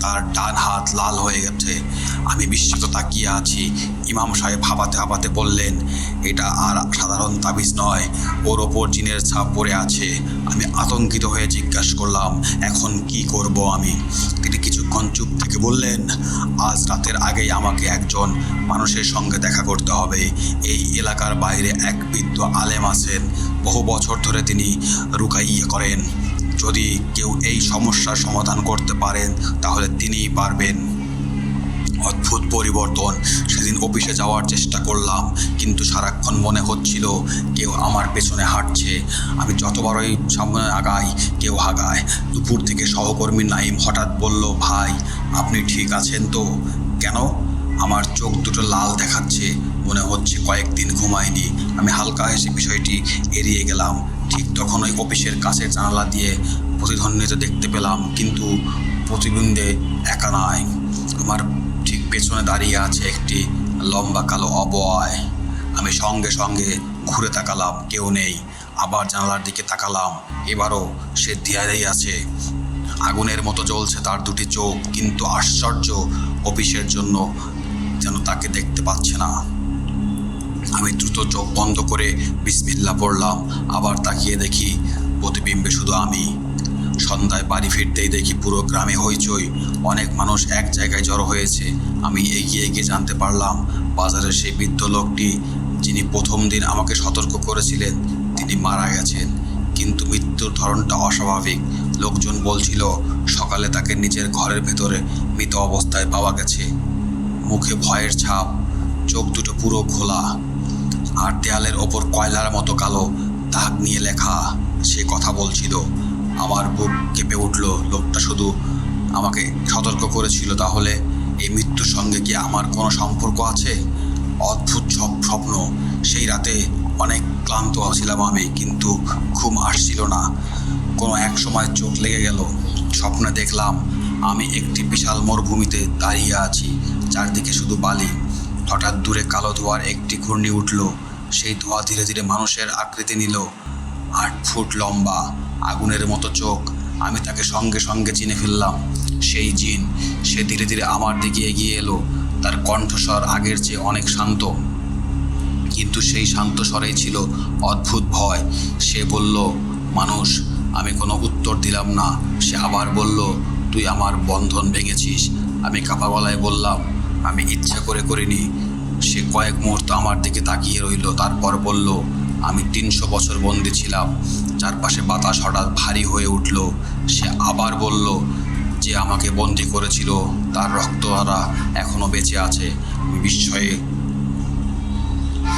তার ডান হাত লাল হয়ে গেছে। আমি বিস্মিত তাকিয়ে আছি। ইমাম সাহেব হাঁপাতে হাঁপাতে বললেন, এটা আর সাধারণ তাবিজ নয়, ওর ওপর জিনের ছাপ পড়ে আছে। আমি আতঙ্কিত হয়ে জিজ্ঞাসা করলাম, এখন কি করব আমি? তিনি কিছুক্ষণ চুপ থেকে বললেন, আজ রাতের আগেই আমাকে একজন মানুষের সঙ্গে দেখা করতে হবে। এই এলাকার বাইরে এক বৃদ্ধ আলেম আছেন, বহু বছর ধরে তিনি রুকাইয়া করেন। যদি কেউ এই সমস্যার সমাধান করতে পারেন তাহলে তিনিই পারবেন। অদ্ভুত পরিবর্তন। সেদিন অফিসে যাওয়ার চেষ্টা করলাম, কিন্তু সারাক্ষণ মনে হচ্ছিল কেউ আমার পেছনে হাঁটছে। আমি যতবারই সামনে আগাই কেউ হাগায়। দুপুর থেকে সহকর্মী নাইম হঠাৎ বলল, ভাই, আপনি ঠিক আছেন তো? কেন? আমার চোখ দুটো লাল দেখাচ্ছে, মনে হচ্ছে কয়েকদিন ঘুমাইনি। আমি হালকা হেসে বিষয়টি এড়িয়ে গেলাম। ঠিক তখনই অফিসের কাছের জানালা দিয়ে প্রতিধ্বনিত দেখতে পেলাম, কিন্তু প্রতিবিম্বে একা নয়। আমার ঠিক পেছনে দাঁড়িয়ে আছে একটি লম্বা কালো অবয়ব। আমি সঙ্গে সঙ্গে ঘুরে তাকালাম, কেউ নেই। আবার জানালার দিকে তাকালাম, এবারও সে দাঁড়িয়ে আছে। আগুনের মতো জ্বলছে তার দুটি চোখ, কিন্তু আশ্চর্য, অফিসের জন্য যেন তাকে দেখতে পাচ্ছে না। আমি দ্রুত চোখ বন্ধ করে বিসমিল্লাহ পড়লাম। আবার তাকিয়ে দেখি প্রতিবিম্বে শুধু আমি। সন্ধ্যায় বাড়ি ফিরতেই দেখি পুরো গ্রামে হইচই, অনেক মানুষ এক জায়গায় জড়ো হয়েছে। আমি এগিয়ে গিয়ে জানতে পারলাম বাজারের সেই বৃদ্ধ লোকটি, যিনি প্রথম দিন আমাকে সতর্ক করেছিলেন, তিনি মারা গেছেন। কিন্তু মৃত্যুর ধরনটা অস্বাভাবিক। লোকজন বলছিল সকালে তাকে নিজের ঘরের ভেতরে মৃত অবস্থায় পাওয়া গেছে। মুখে ভয়ের ছাপ, চোখ দুটো পুরো খোলা, আর দেয়ালের ওপর কয়লার মতো কালো দাগ নিয়ে লেখা। সে কথা বলছিল। আমার বুক কেঁপে উঠল। লোকটা শুধু আমাকে সতর্ক করেছিল, তাহলে এই মৃত্যুর সঙ্গে কি আমার কোনো সম্পর্ক আছে? অদ্ভুত সব স্বপ্ন। সেই রাতে অনেক ক্লান্ত ছিলাম আমি, কিন্তু ঘুম আসছিল না। কোনো এক সময় চোখ লেগে গেল। স্বপ্নে দেখলাম আমি একটি বিশাল মরুভূমিতে দাঁড়িয়ে আছি, চারদিকে শুধু বালি। হঠাৎ দূরে কালো ধোঁয়ার একটি ঘূর্ণি উঠল। সেই ধোঁয়া ধীরে ধীরে মানুষের আকৃতি নিল। 8 ফুট লম্বা, আগুনের মতো চোখ। আমি তাকে সঙ্গে সঙ্গে চিনে ফেললাম। সেই জিন। সে ধীরে ধীরে আমার দিকে এগিয়ে এলো। তার কণ্ঠস্বর আগের চেয়ে অনেক শান্ত, কিন্তু সেই শান্ত স্বরেই ছিল অদ্ভুত ভয়। সে বলল, মানুষ। আমি কোনো উত্তর দিলাম না। সে আবার বলল, তুই আমার বন্ধন ভেঙেছিস, আমি কাপা গলায় বললাম, আমি ইচ্ছা করে করিনি। সে কয়েক মুহূর্ত আমার দিকে তাকিয়ে রইল, তারপর বলল, আমি 300 বছর বন্দি ছিলাম। চারপাশে বাতাস হঠাৎ ভারী হয়ে উঠল। সে আবার বলল, যে আমাকে বন্দি করেছিল তার রক্তধারা এখনো বেঁচে আছে। আমি বিস্ময়ে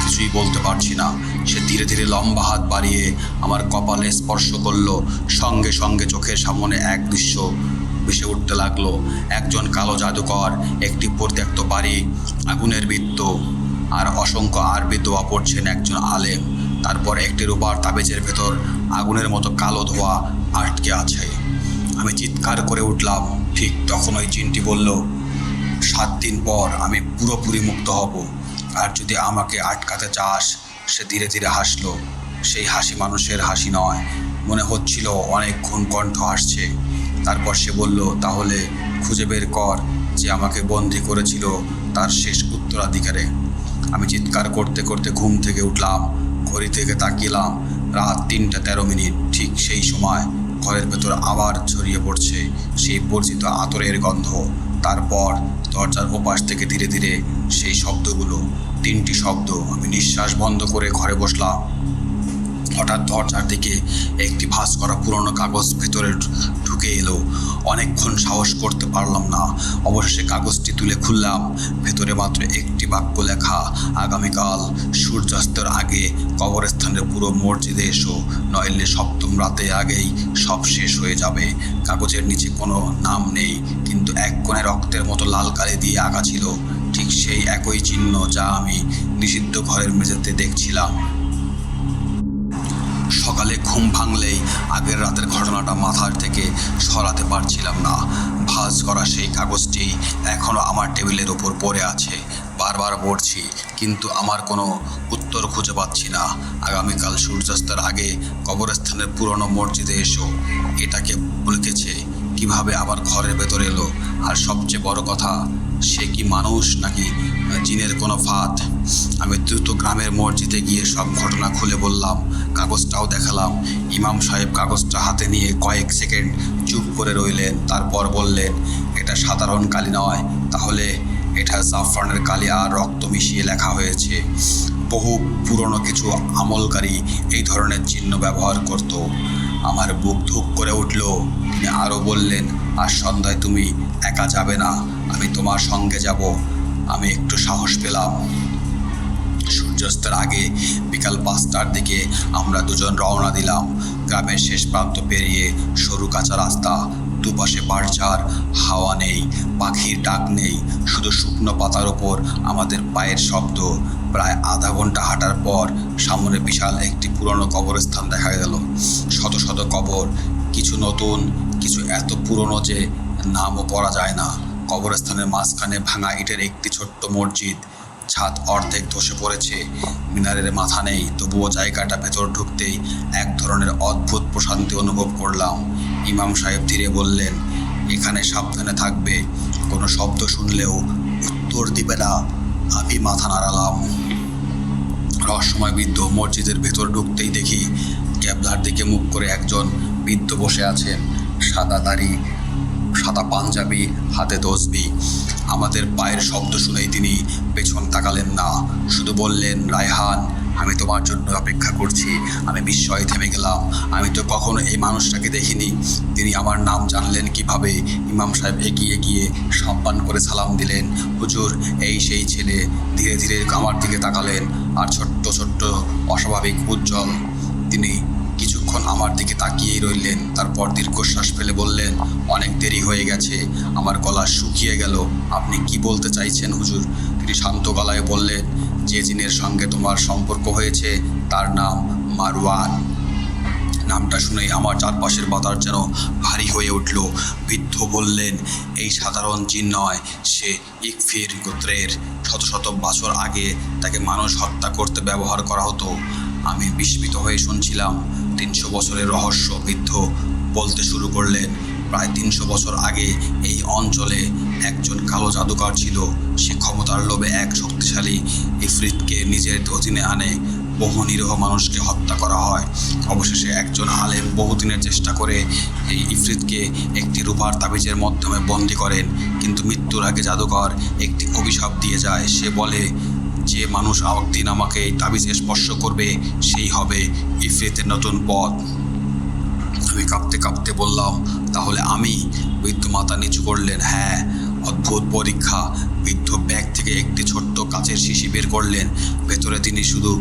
কিছুই বলতে পারছি না। সে ধীরে ধীরে লম্বা হাত বাড়িয়ে আমার কপালে স্পর্শ করলো। সঙ্গে সঙ্গে চোখের সামনে এক দৃশ্য ভেসে উঠতে লাগলো। একজন কালো জাদুকর, একটি পরিত্যক্ত বাড়ি, আগুনের বৃত্ত, আর অসংখ্য আরবি দোয়া পড়ছেন একজন আলেম। তারপর একটি রূপার তাবিজের ভেতর আগুনের মতো কালো ধোঁয়া আটকে আছে। আমি চিৎকার করে উঠলাম। ঠিক তখন ওই জিনটি বলল, 7 দিন পর আমি পুরোপুরি মুক্ত হব, আর যদি আমাকে আটকাতে চাস। সে ধীরে ধীরে হাসলো। সেই হাসি মানুষের হাসি নয়, মনে হচ্ছিল অনেকক্ষণ কণ্ঠ হাসছে। তারপর সে বলল, তাহলে খুঁজে বের কর যে আমাকে বন্দি করেছিল তার শেষ উত্তরাধিকারে। আমি চিৎকার করতে করতে ঘুম থেকে উঠলাম। ঘড়ি থেকে তাকিলাম, রাত 3:13। ঠিক সেই সময় ঘরের ভেতর আবার ছড়িয়ে পড়ছে সেই পরিচিত আতরের গন্ধ। তারপর দরজার ওপাশ থেকে ধীরে ধীরে সেই শব্দগুলো, 3টি শব্দ। আমি নিঃশ্বাস বন্ধ করে ঘরে বসলাম। হঠাৎ দরজার দিকে একটি ভাঁজ করা পুরনো কাগজ ভেতরে ঢুকে এলো। অনেকক্ষণ সাহস করতে পারলাম না। অবশেষে কাগজটি তুলে খুললাম। ভেতরে মাত্র একটি বাক্য লেখা, আগামীকাল সূর্যাস্তের আগে কবরস্থানের পুরো মসজিদে এসো, নইলে 7ম রাতে আগেই সব শেষ হয়ে যাবে। কাগজের নিচে কোনো নাম নেই, কিন্তু এক কোণে রক্তের মতো লাল কালি দিয়ে আঁকা ছিল ঠিক সেই একই চিহ্ন যা আমি নিষিদ্ধ ঘরের মেঝেতে দেখছিলাম। সকালে ঘুম ভাঙলেই আগের রাতের ঘটনাটা মাথার থেকে সরাতে পারছিলাম না। ভাঁজ করা সেই কাগজটি এখনও আমার টেবিলের ওপর পড়ে আছে। বারবার পড়ছি, কিন্তু আমার কোনো উত্তর খুঁজে পাচ্ছি না। আগামীকাল সূর্যাস্তের আগে কবরস্থানের পুরনো মসজিদে এসো, এটাকে লিখেছে কিভাবে আমার ঘরের ভেতর এলো? আর সবচেয়ে বড় কথা, সে কি মানুষ নাকি জিনের কোনো ফাঁদ? আমি দ্রুত গ্রামের মসজিদে গিয়ে সব ঘটনা খুলে বললাম, কাগজটাও দেখালাম। ইমাম সাহেব কাগজটা হাতে নিয়ে কয়েক সেকেন্ড চুপ করে রইলেন। তারপর বললেন, এটা সাধারণ কালি নয়। তাহলে? এটা জাফরানের কালি আর রক্ত মিশিয়ে লেখা হয়েছে। বহু পুরনো কিছু আমলকারী এই ধরনের চিহ্ন ব্যবহার করত। আমার বুক ধুক করে উঠল। তিনি আরও বললেন, আর সন্ধ্যায় তুমি একা যাবে না, আমি তোমার সঙ্গে যাব। আমি একটু সাহস পেলাম। সূর্যাস্তের আগে বিকাল 5টার দিকে আমরা দুজন রওনা দিলাম। গ্রামের শেষ প্রান্ত পেরিয়ে সরু কাঁচা রাস্তা, দুপাশে বাঁশঝাড়, হাওয়া নেই, পাখির ডাক নেই, শুধু শুকনো পাতার ওপর আমাদের পায়ের শব্দ। প্রায় আধা ঘন্টা হাঁটার পর সামনে বিশাল একটি পুরনো কবরস্থান দেখা গেল। শত শত কবর, কিছু নতুন, কিছু এত পুরনো যে নামও পড়া যায় না। কবরস্থানের মাঝখানে ভাঙা ইটের একটি ছোট্ট মসজিদ। ছাদ অর্ধেক ধসে পড়েছে, মিনারের মাথা নেই, তবুও জায়গাটা ভেতর ঢুকতেই এক ধরনের অদ্ভুত প্রশান্তি অনুভব করলাম। ইমাম সাহেব ধীরে বললেন, এখানে সাবধানে থাকবে, কোনো শব্দ শুনলেও উত্তর দিবে না। আমি মাথা নাড়ালাম। রহস্যময় বৃদ্ধ মসজিদের ভেতর ঢুকতেই দেখি ক্যাবলার দিকে মুখ করে একজন বৃদ্ধ বসে আছেন। সাদা দাড়ি, সাদা পাঞ্জাবি, হাতে তসবি। আমাদের পায়ের শব্দ শুনেই তিনি পেছন তাকালেন না, শুধু বললেন, রায়হান, আমি তোমার জন্য অপেক্ষা করছি। আমি বিস্ময়ে থেমে গেলাম। আমি তো কখনো এই মানুষটাকে দেখিনি। তিনি আমার নাম জানলেন কিভাবে? ইমাম সাহেব এগিয়ে গিয়ে সম্মান করে সালাম দিলেন। হুজুর, এই সেই ছেলে। ধীরে ধীরে আমার দিকে তাকালেন, আর ছোট্ট ছোট্ট অস্বাভাবিক উজ্জ্বল। তিনি কিছুক্ষণ আমার দিকে তাকিয়েই রইলেন। তারপর দীর্ঘশ্বাস ফেলে বললেন, অনেক দেরি হয়ে গেছে। আমার গলা শুকিয়ে গেল। আপনি কি বলতে চাইছেন হুজুর? তিনি শান্ত গলায় বললেন, যে জিনের সঙ্গে তোমার সম্পর্ক হয়েছে তার নাম মারওয়ান। নামটা শুনেই আমার চারপাশের বাতাস যেন ভারী হয়ে উঠল। বৃদ্ধ বললেন, এই সাধারণ জিন নয়, সে ইকফির গোত্রের। শত শত বছর আগে তাকে মানুষ হত্যা করতে ব্যবহার করা হতো। আমি বিস্মিত হয়ে শুনছিলাম। 300 বছরের রহস্য। বৃদ্ধ বলতে শুরু করলেন, প্রায় 300 বছর আগে এই অঞ্চলে একজন কালো জাদুকর ছিল। সে ক্ষমতার লোভে এক শক্তিশালী ইফরিতকে নিজের অধীনে আনে। বহু নিরীহ মানুষকে হত্যা করা হয়। অবশেষে একজন আলেম বহুদিনের চেষ্টা করে এই ইফরিতকে একটি রূপার তাবিজের মাধ্যমে বন্দী করেন, কিন্তু মৃত্যুর আগে জাদুকর একটি অভিশাপ দিয়ে যায়। সে বলে, যে মানুষ একদিন আমাকে এই তাবিজে স্পর্শ করবে সেই হবে ইফরিতের নতুন পথ। আমি কাঁপতে কাঁপতে বললাম, তাহলে আমি? বৃদ্ধ মাথা নিচু করলেন। হ্যাঁ। অদ্ভুত পরীক্ষা। বৃদ্ধ ব্যাগ থেকে একটি ছোট্ট কাচের শিশি বের করলেন। ভেতরে তিনি শুধু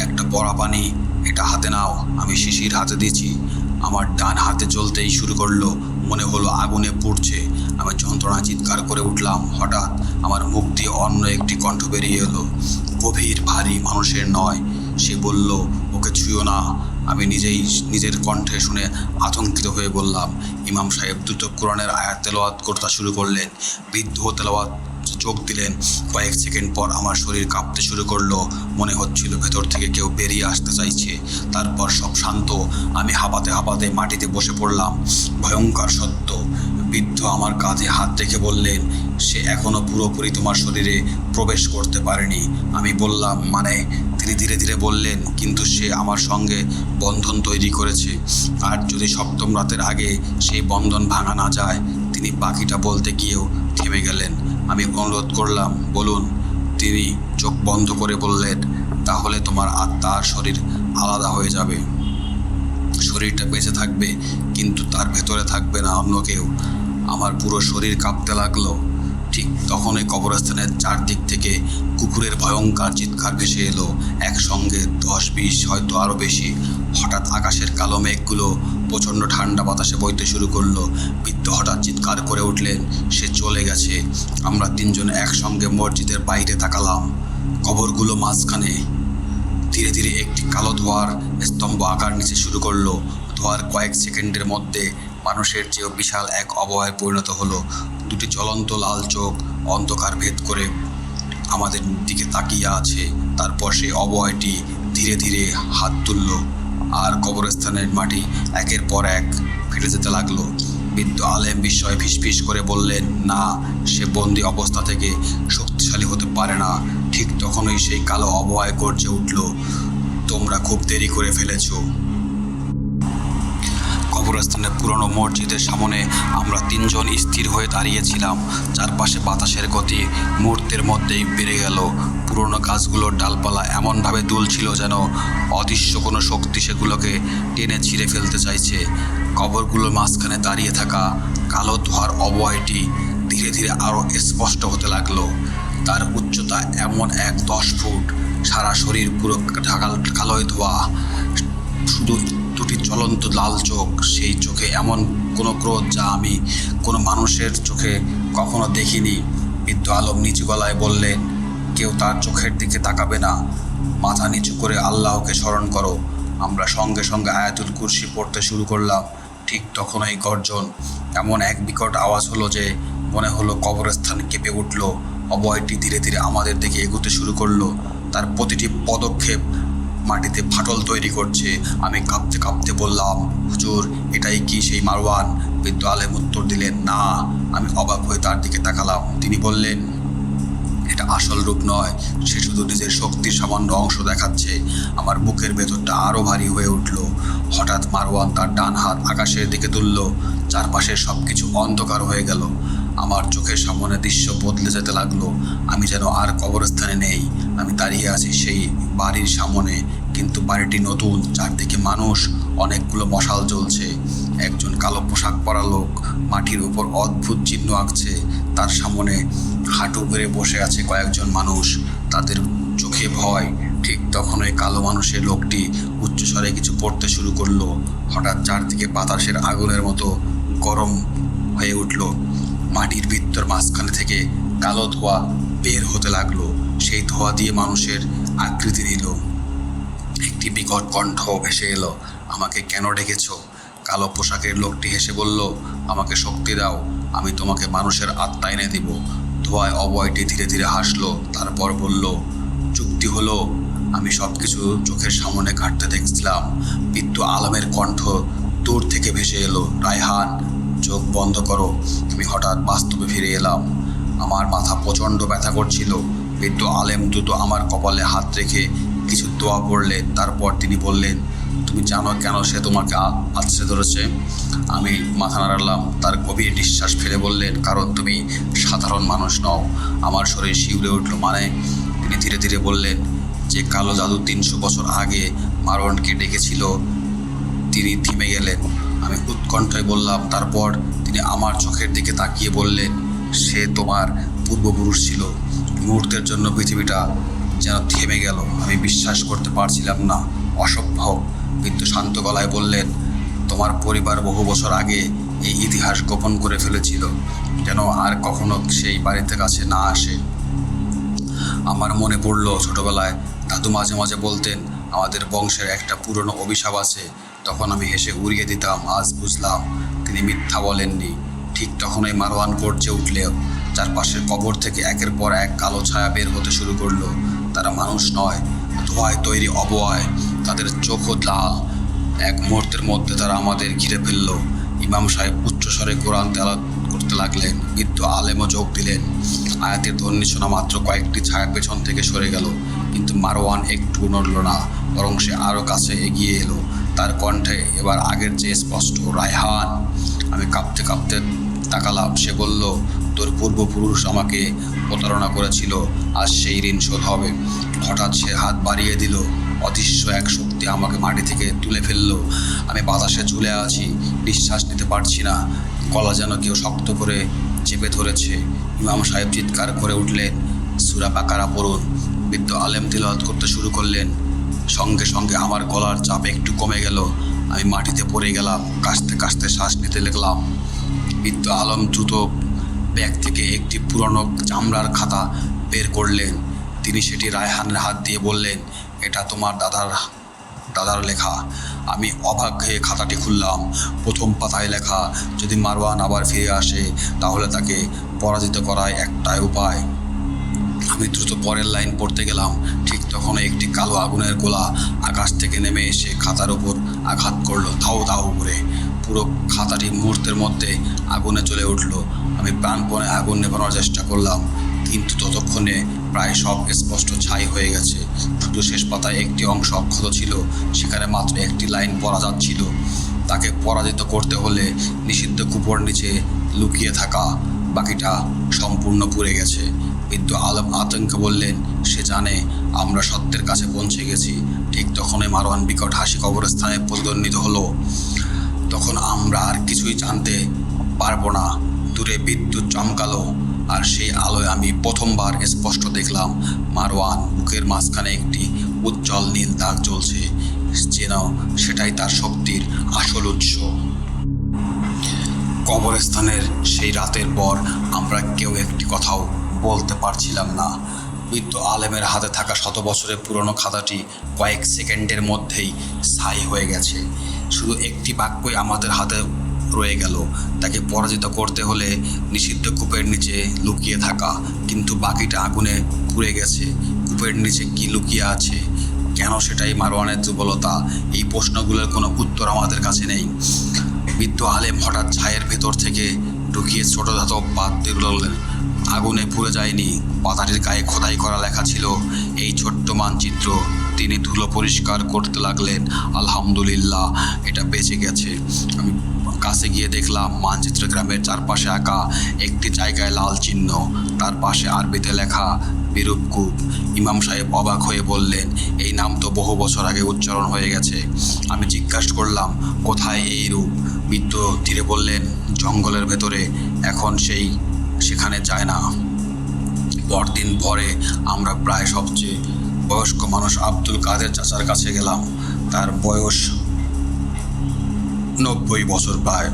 একটা পড়া পানি। এটা হাতে নাও। আমি শিশির হাতে দিয়েছি। আমার ডান হাতে জ্বলতেই শুরু করলো, মনে হলো আগুনে পুড়ছে। আমি যন্ত্রণা চিৎকার করে উঠলাম। হঠাৎ আমার মুখ দিয়ে অন্য একটি কণ্ঠ বেরিয়ে এলো, গভীর, ভারী, মানুষের নয়। সে বলল, ওকে ছুঁয়ো না। আমি নিজের কণ্ঠে শুনে আতঙ্কিত হয়ে বললাম। ইমাম সাহেব দ্রুত কোরআনের আয়াত তেলাওয়াত করতে শুরু করলেন। বৃদ্ধ তেলাওয়াত যোগ দিলেন। কয়েক সেকেন্ড পর আমার শরীর কাঁপতে শুরু করলো। মনে হচ্ছিল ভেতর থেকে কেউ বেরিয়ে আসতে চাইছে। তারপর সব শান্ত। আমি হাঁপাতে হাঁপাতে মাটিতে বসে পড়লাম। ভয়ঙ্কর সত্য। বৃদ্ধ আমার কাঁধে হাত রেখে বললেন, সে এখনো পুরোপুরি তোমার শরীরে প্রবেশ করতে পারেনি। আমি বললাম, মানে? তিনি ধীরে ধীরে বললেন, কিন্তু সে আমার সঙ্গে বন্ধন তৈরি করেছে। আর যদি সপ্তম রাতের আগে সেই বন্ধন ভাঙা না যায়। তিনি বাকিটা বলতে গিয়েও থেমে গেলেন। আমি অনুরোধ করলাম, বলুন। তিনি চোখ বন্ধ করে বললেন, তাহলে তোমার আত্মা আর শরীর আলাদা হয়ে যাবে। শরীরটা বেঁচে থাকবে, কিন্তু তার ভেতরে থাকবে না অন্য কেউ। আমার পুরো শরীর কাঁপতে লাগলো। ঠিক তখনই কবরস্থানের চারদিক থেকে কুকুরের ভয়ঙ্কর চিৎকার ভেসে এলো, একসঙ্গে 10-20, হয়তো আরও বেশি। হঠাৎ আকাশের কালো মেঘগুলো প্রচণ্ড ঠান্ডা বাতাসে বইতে শুরু করলো। বৃদ্ধ হঠাৎ চিৎকার করে উঠলেন, সে চলে গেছে। আমরা তিনজন একসঙ্গে মসজিদের বাইরে তাকালাম। কবরগুলো মাঝখানে। ধীরে ধীরে একটি কালো ধোঁয়ার স্তম্ভ আকার নিচে শুরু করলো। ধোঁয়ার কয়েক সেকেন্ডের মধ্যে মানুষের চেয়েও বিশাল এক অবয়বে পরিণত হলো। দুটি জ্বলন্ত লাল চোখ অন্ধকার ভেদ করে আমাদের দিকে তাকিয়ে আছে। তারপর সেই অবয়বটি ধীরে ধীরে হাত তুলল, আর কবরস্থানের মাটি একের পর এক ফেটে যেতে লাগলো। বৃদ্ধ আলেম বিস্ময়ে ফিসফিস করে বললেন, না, সে বন্দি অবস্থা থেকে শক্তিশালী হতে পারে না। ঠিক তখনই সেই কালো অবয়ব গর্জে উঠল, তোমরা খুব দেরি করে ফেলেছো। কবরস্থানের পুরনো মসজিদের সামনে আমরা তিনজন স্থির হয়ে দাঁড়িয়েছিলাম। চারপাশে বাতাসের গতি মুহূর্তের মধ্যেই বেড়ে গেল। পুরনো গাছগুলোর ডালপালা এমনভাবে দুলছিল যেন অদৃশ্য কোনো শক্তি সেগুলোকে টেনে ছিঁড়ে ফেলতে চাইছে। কবরগুলোর মাঝখানে দাঁড়িয়ে থাকা কালো ধোঁয়ার অবয়বটি ধীরে ধীরে আরও স্পষ্ট হতে লাগলো। তার উচ্চতা এমন 10 ফুট, সারা শরীর পুরো কালোয় ধোয়া, শুধু দুটি জ্বলন্ত লাল চোখ। সেই চোখে এমন কোনো ক্রোধ যা আমি কোনো মানুষের চোখে কখনো দেখিনি। বৃদ্ধ আলম নিচু গলায় বললেন, কেউ তার চোখের দিকে তাকাবে না। মাথা নিচু করে আল্লাহকে স্মরণ করো। আমরা সঙ্গে সঙ্গে আয়াতুল কুরসি পড়তে শুরু করলাম। ঠিক তখনই গর্জন, এমন এক বিকট আওয়াজ হলো যে মনে হলো কবরস্থান কেঁপে উঠল। অবয়বটি ধীরে ধীরে আমাদের দিকে এগোতে শুরু করলো। তার প্রতিটি পদক্ষেপ মাটিতে ফাটল তৈরি করছে। আমি কাঁপতে কাঁপতে বললাম, হুজুর, এটাই কি সেই মারওয়ান? বৃদ্ধ আলেম উত্তর দিলেন, না। আমি অবাক হয়ে তার দিকে তাকালাম। তিনি বললেন, এটা আসল রূপ নয়, সে শুধু নিজের শক্তির সামান্য অংশ দেখাচ্ছে। আমার বুকের ভেতরটা আরও ভারী হয়ে উঠল। হঠাৎ মারওয়ান তার ডান হাত আকাশের দিকে তুলল। চারপাশের সব কিছু অন্ধকার হয়ে গেল। আমার চোখের সামনে দৃশ্য বদলে যেতে লাগলো। আমি যেন আর কবরস্থানে নেই। আমি দাঁড়িয়ে আছি সেই বাড়ির সামনে, কিন্তু বাড়িটি নতুন। চারদিকে মানুষ, অনেকগুলো মশাল জ্বলছে। একজন কালো পোশাক পরা লোক মাটির উপর অদ্ভুত চিহ্ন আঁকছে। তার সামনে হাঁটু গেড়ে বসে আছে কয়েকজন মানুষ, তাদের চোখে ভয়। ঠিক তখনই কালো মানুষের লোকটি উচ্চস্বরে কিছু পড়তে শুরু করলো। হঠাৎ চারদিকে বাতাসের আগুনের মতো গরম হয়ে উঠল। মাটির ভিতর মাঝখানে থেকে কালো ধোঁয়া বের হতে লাগলো। সেই ধোঁয়া দিয়ে মানুষের আকৃতি নিল। একটি বিকট কণ্ঠ ভেসে এলো, আমাকে কেন ডেকেছ? কালো পোশাকের লোকটি হেসে বলল, আমাকে শক্তি দাও, আমি তোমাকে মানুষের আত্মা এনে দিব। ধোঁয়ায় অবয়বটি ধীরে ধীরে হাসলো। তারপর বলল, চুক্তি হলো। আমি সব কিছু চোখের সামনে ঘাটতে দেখছিলাম। বৃদ্ধ আলমের কণ্ঠ দূর থেকে ভেসে এলো, রায়হান, চোখ বন্ধ করো। আমি হঠাৎ বাস্তবে ফিরে এলাম। আমার মাথা প্রচণ্ড ব্যথা করছিল। বৃদ্ধ আলেম দ্রুত আমার কপালে হাত রেখে কিছু দোয়া পড়লেন। তারপর তিনি বললেন, তুমি জানো কেন সে তোমাকে আঁচড়ে ধরেছে? আমি মাথা নাড়ালাম। তার গভীর নিঃশ্বাস ফেলে বললেন, কারণ তুমি সাধারণ মানুষ নও। আমার শরীর শিউরে উঠল। মানে? তিনি ধীরে ধীরে বললেন, যে কালো জাদু 300 বছর আগে মারওয়ানকে ডেকেছিল। তিনি থেমে গেলেন। আমি উৎকণ্ঠায় বললাম, তারপর? তিনি আমার চোখের দিকে তাকিয়ে বললেন, সে তোমার পূর্বপুরুষ ছিল। মুহূর্তের জন্য পৃথিবীটা যেন থেমে গেল। আমি বিশ্বাস করতে পারছিলাম না। অসম্ভব। কিন্তু শান্ত গলায় বললেন, তোমার পরিবার বহু বছর আগে এই ইতিহাস গোপন করে ফেলেছিল, যেন আর কখনো সেই বাড়িতে কাছে না আসে। আমার মনে পড়ল ছোটবেলায় দাদু মাঝে মাঝে বলতেন, আমাদের বংশের একটা পুরনো অভিশাপ আছে। তখন আমি হেসে উড়িয়ে দিতাম। আজ বুঝলাম তিনি মিথ্যা বলেননি। ঠিক তখনই মারওয়ান গর্জে উঠলেও চারপাশের কবর থেকে একের পর এক কালো ছায়া বের হতে শুরু করলো। তারা মানুষ নয়, ধোঁয়ায় তৈরি অবয়ব। তাদের চোখও লাল। এক মুহূর্তের মধ্যে তারা আমাদের ঘিরে ফেলল। ইমাম সাহেব উচ্চস্বরে কোরআন তেলাওয়াত করতে লাগলেন। বৃদ্ধ আলেমও যোগ দিলেন। আয়াতের ধ্বনি শোনা মাত্র কয়েকটি ছায়ার পেছন থেকে সরে গেল, কিন্তু মারওয়ান একটু নড়ল না, বরং সে আরও কাছে এগিয়ে এলো। তার কণ্ঠে এবার আগের চেয়ে স্পষ্ট, রায়হান। আমি কাঁপতে কাঁপতে তাকালাম। সে বলল, তোর পূর্বপুরুষ আমাকে প্রতারণা করেছিল, আজ সেই ঋণ শোধ হবে। হঠাৎ সে হাত বাড়িয়ে দিল। অদৃশ্য এক শক্তি আমাকে মাটি থেকে তুলে ফেললো। আমি বাতাসে ঝুলে আছি, নিঃশ্বাস নিতে পারছি না। গলা যেন কেউ শক্ত করে চেপে ধরেছে। ইমাম সাহেব চিৎকার করে উঠলেন, সূরা বাকারা পড়ুন। বৃদ্ধ আলেম তিলাওয়াত করতে শুরু করলেন। সঙ্গে সঙ্গে আমার গলার চাপ একটু কমে গেল। আমি মাটিতে পড়ে গেলাম। কাশতে কাশতে শ্বাস নিতে লাগলাম। বৃদ্ধ আলম দ্রুত ব্যাগ থেকে একটি পুরনো চামড়ার খাতা বের করলেন। তিনি সেটি রায়হানের হাত দিয়ে বললেন, এটা তোমার দাদার লেখা। আমি অবাক হয়ে খাতাটি খুললাম। প্রথম পাতায় লেখা, যদি মারওয়ান আবার ফিরে আসে তাহলে তাকে পরাজিত করায় একটাই উপায়। আমি দ্রুত পরের লাইন পড়তে গেলাম। ঠিক তখন একটি কালো আগুনের গোলা আকাশ থেকে নেমে এসে খাতার উপর আঘাত করলো, ধাউ ধাউ করে। পুরো খাতাটি মুহূর্তের মধ্যে আগুনে জ্বলে উঠল। আমি প্রাণপণে আগুন নেভানোর চেষ্টা করলাম, কিন্তু ততক্ষণে প্রায় সব স্পষ্ট ছাই হয়ে গেছে। শুধু শেষ পাতায় একটি অংশ অক্ষত ছিল। সেখানে মাত্র একটি লাইন পড়া যাচ্ছিল, তাকে পরাজিত করতে হলে নিষিদ্ধ কূপর নিচে লুকিয়ে থাকা। বাকিটা সম্পূর্ণ পুড়ে গেছে। বৃদ্ধ আলম আতঙ্কে বললেন, সে জানে আমরা সত্যের কাছে পৌঁছে গেছি। ঠিক তখনই মারওয়ান বিকট হাসি কবরস্থানে প্রতিধ্বনিত হলো। তখন আমরা আর কিছুই জানতে পারবো না। দূরে বিদ্যুৎ চমকালো, আর সেই আলোয় আমি প্রথমবার স্পষ্ট দেখলাম মারওয়ান বুকের মাঝখানে একটি উজ্জ্বল নীল দাগ জ্বলছে, যেন সেটাই তার শক্তির আসল উৎস। কবরস্থানের সেই রাতের পর আমরা কেউ একটি কথাও বলতে পারছিলাম না। বৃদ্ধ আলেমের হাতে থাকা 100 বছরের পুরনো খাতাটি কয়েক সেকেন্ডের মধ্যেই ছাই হয়ে গেছে। শুধু একটি বাক্যই আমাদের হাতে রয়ে গেল, তাকে পরাজিত করতে হলে নিষিদ্ধ কূপের নিচে লুকিয়ে থাকা। কিন্তু বাকিটা আগুনে পুড়ে গেছে। কূপের নিচে কি লুকিয়ে আছে? কেন সেটাই মারওয়ানের দুর্বলতা? এই প্রশ্নগুলোর কোনো উত্তর আমাদের কাছে নেই। বৃদ্ধ আলেম হঠাৎ ছায়ের ভেতর থেকে ঢুকিয়ে ছোট ধাতব বাদ দিয়ে বললেন, আগুনে পুড়ে যায়নি। পাতাটির গায়ে খোদাই করা লেখা ছিল এই ছোট্ট মানচিত্র। তিনি ধুলো পরিষ্কার করতে লাগলেন। আলহামদুলিল্লাহ, এটা বেঁচে গেছে। আমি কাছে গিয়ে দেখলাম মানচিত্র গ্রামের চারপাশে আঁকা একটি জায়গায় লাল চিহ্ন, তার পাশে আরবিতে লেখা বিরূপ কূপ। ইমাম সাহেব অবাক হয়ে বললেন, এই নাম তো বহু বছর আগে উচ্চারণ হয়ে গেছে। আমি জিজ্ঞাসা করলাম, কোথায় এই রূপ? বৃদ্ধ ধীরে বললেন, জঙ্গলের ভেতরে। এখন সেখানে যায় না। পরদিন পরে আমরা প্রায় সবচেয়ে বয়স্ক মানুষ আব্দুল কাদের চাচার কাছে গেলাম। তার বয়স 90 বছর প্রায়।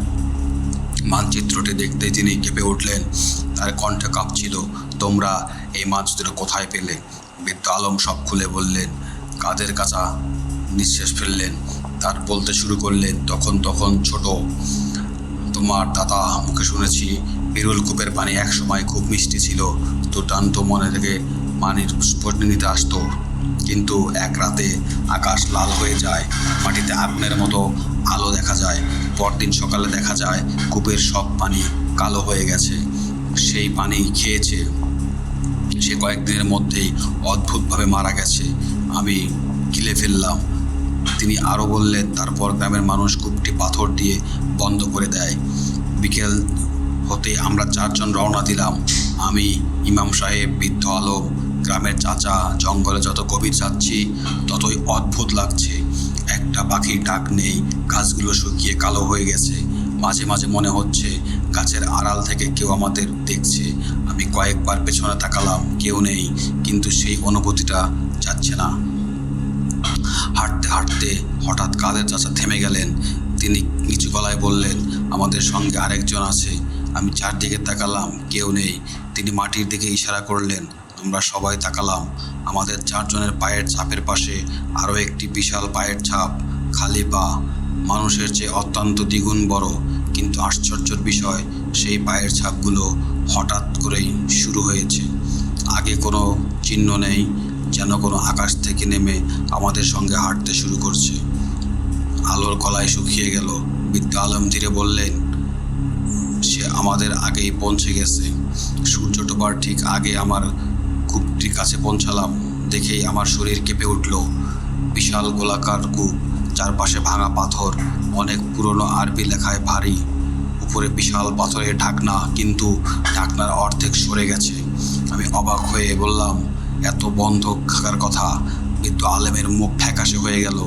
মানচিত্রটি দেখতেই তিনি কেঁপে উঠলেন। তার কণ্ঠে কাঁপছিল, তোমরা এই মানচিত্র কোথায় পেলে? বৃদ্ধ আলম সব খুলে বললেন। কাদের কাছা নিঃশ্বাস ফেললেন। তার বলতে শুরু করলেন, তখন ছোট তোমার দাদা মুখে শুনেছি বিরুল কূপের পানি একসময় খুব মিষ্টি ছিল। দুর্দান্ত মনে থেকে পানির স্পর্শ নিতে আসতো, কিন্তু এক রাতে আকাশ লাল হয়ে যায়, মাটিতে আগুনের মতো আলো দেখা যায়। পরদিন সকালে দেখা যায় কূপের সব পানি কালো হয়ে গেছে। সেই পানি খেয়েছে সে কয়েকদিনের মধ্যেই অদ্ভুতভাবে মারা গেছে। আমি গিলে ফেললাম। তিনি আরও বললেন, তারপর গ্রামের মানুষ কূপটি পাথর দিয়ে বন্ধ করে দেয়। বিকেল হতে আমরা 4 জন রওনা দিলাম। আমি, ইমাম সাহেব, বৃদ্ধ আলম, গ্রামের চাচা। জঙ্গলে যত গভীর যাচ্ছি ততই অদ্ভুত লাগছে। একটা পাখির ডাক নেই, গাছগুলো শুকিয়ে কালো হয়ে গেছে। মাঝে মাঝে মনে হচ্ছে গাছের আড়াল থেকে কেউ আমাদের দেখছে। আমি কয়েকবার পেছনে তাকালাম, কেউ নেই, কিন্তু সেই অনুভূতিটা যাচ্ছে না। হাঁটতে হাঁটতে হঠাৎ কাদের চাচা থেমে গেলেন। তিনি নিচু গলায় বললেন, আমাদের সঙ্গে আরেকজন আছে। আমি চারদিকে তাকালাম, কেউ নেই। তিনি মাটির দিকে ইশারা করলেন। আমরা সবাই তাকালাম। আমাদের 4 জনের পায়ের ছাপের পাশে আরও একটি বিশাল পায়ের ছাপ, খালি পা, মানুষের চেয়ে অত্যন্ত দ্বিগুণ বড়। কিন্তু আশ্চর্যের বিষয়, সেই পায়ের ছাপগুলো হঠাৎ করেই শুরু হয়েছে। আগে কোনো চিহ্ন নেই, যেন কোনো আকাশ থেকে নেমে আমাদের সঙ্গে হাঁটতে শুরু করছে। আলোর গলায় শুকিয়ে গেল। বৃদ্ধ আলম ধীরে বললেন, সে আমাদের আগেই পৌঁছে গেছে। সূর্য ডোবার ঠিক আগে আমার কূপটির কাছে পৌঁছালাম। দেখেই আমার শরীর কেঁপে উঠল। বিশাল গোলাকার কূপ, চারপাশে ভাঙা পাথর, অনেক পুরনো আরবি লেখায় ভারী। উপরে বিশাল পাথরের ঢাকনা, কিন্তু ঢাকনার অর্ধেক সরে গেছে। আমি অবাক হয়ে বললাম, এত বন্ধ থাকার কথা। বৃদ্ধ আলেমের মুখ ফ্যাকাশে হয়ে গেল।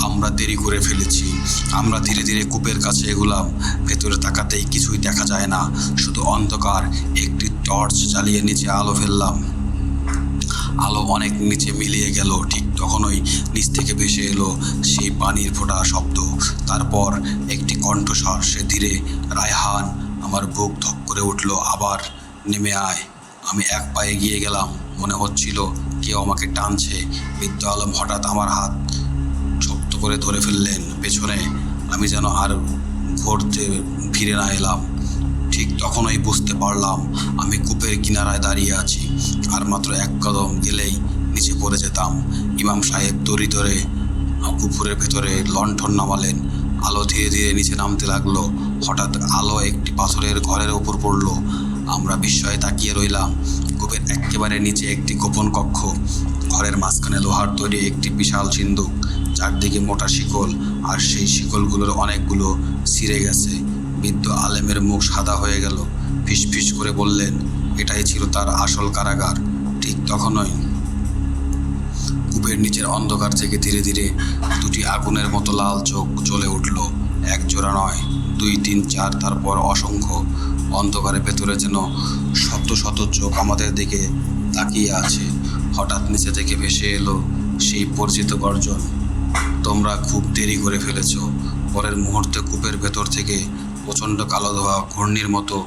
আমরা দেরি করে ফেলেছি। আমরা ধীরে ধীরে কূপের কাছে এগুলাম। ভেতরে তাকাতেই কিছুই দেখা যায় না, শুধু অন্ধকার। একটি টর্চ জ্বালিয়ে নিচে আলো ফেললাম। আলো অনেক নিচে মিলিয়ে গেল। ঠিক তখনই নিচ থেকে ভেসে এলো সেই পানির ফোঁটা শব্দ। তারপর একটি কণ্ঠস্বর, সে ধীরে, রায়হান। আমার বুক ধক করে উঠল। আবার নেমে আয়। আমি এক পায়ে এগিয়ে গেলাম। মনে হচ্ছিল কেউ আমাকে টানছে। বৃদ্ধ আলম হঠাৎ আমার হাত শক্ত করে ধরে ফেললেন পেছনে। আমি যেন আর ঘুরতে ফিরে না এলাম। ঠিক তখনই বুঝতে পারলাম আমি কূপের কিনারায় দাঁড়িয়ে আছি, আর মাত্র 1 কদম গেলেই নিচে পড়ে যেতাম। ইমাম সাহেব দড়ি ধরে পুকুরের ভেতরে লণ্ঠন নামালেন। আলো ধীরে ধীরে নিচে নামতে লাগলো। হঠাৎ আলো একটি পাথরের ঘরের ওপর পড়ল। আমরা বিস্ময়ে তাকিয়ে রইলাম। কূপের একেবারে নিচে একটি গোপন কক্ষ। ঘরের মাঝখানে লোহার তৈরি একটি বিশাল সিন্দুক, চারদিকে মোটা শিকল, আর সেই শিকলগুলোর অনেকগুলো ছিঁড়ে গেছে। বৃদ্ধ আলেমের মুখ সাদা হয়ে গেল। ফিসফিস করে বললেন, এটাই ছিল তার আসল কারাগার। ঠিক তখনই কূপের নিচের অন্ধকার থেকে ধীরে ধীরে 2টি আগুনের মতো লাল চোখ জ্বলে উঠল। 1 জোড়া নয়, 2, 3, 4, তারপর অসংখ্য। অন্ধকারের ভেতরে যেন শত শত চোখ আমাদের দিকে তাকিয়ে আছে। হঠাৎ নিচে থেকে ভেসে এলো সেই পরিচিত গর্জন, তোমরা খুব দেরি করে ফেলেছ। পরের মুহূর্তে কূপের ভেতর থেকে প্রচণ্ড কালো ধোঁয়া ঘূর্ণির মতো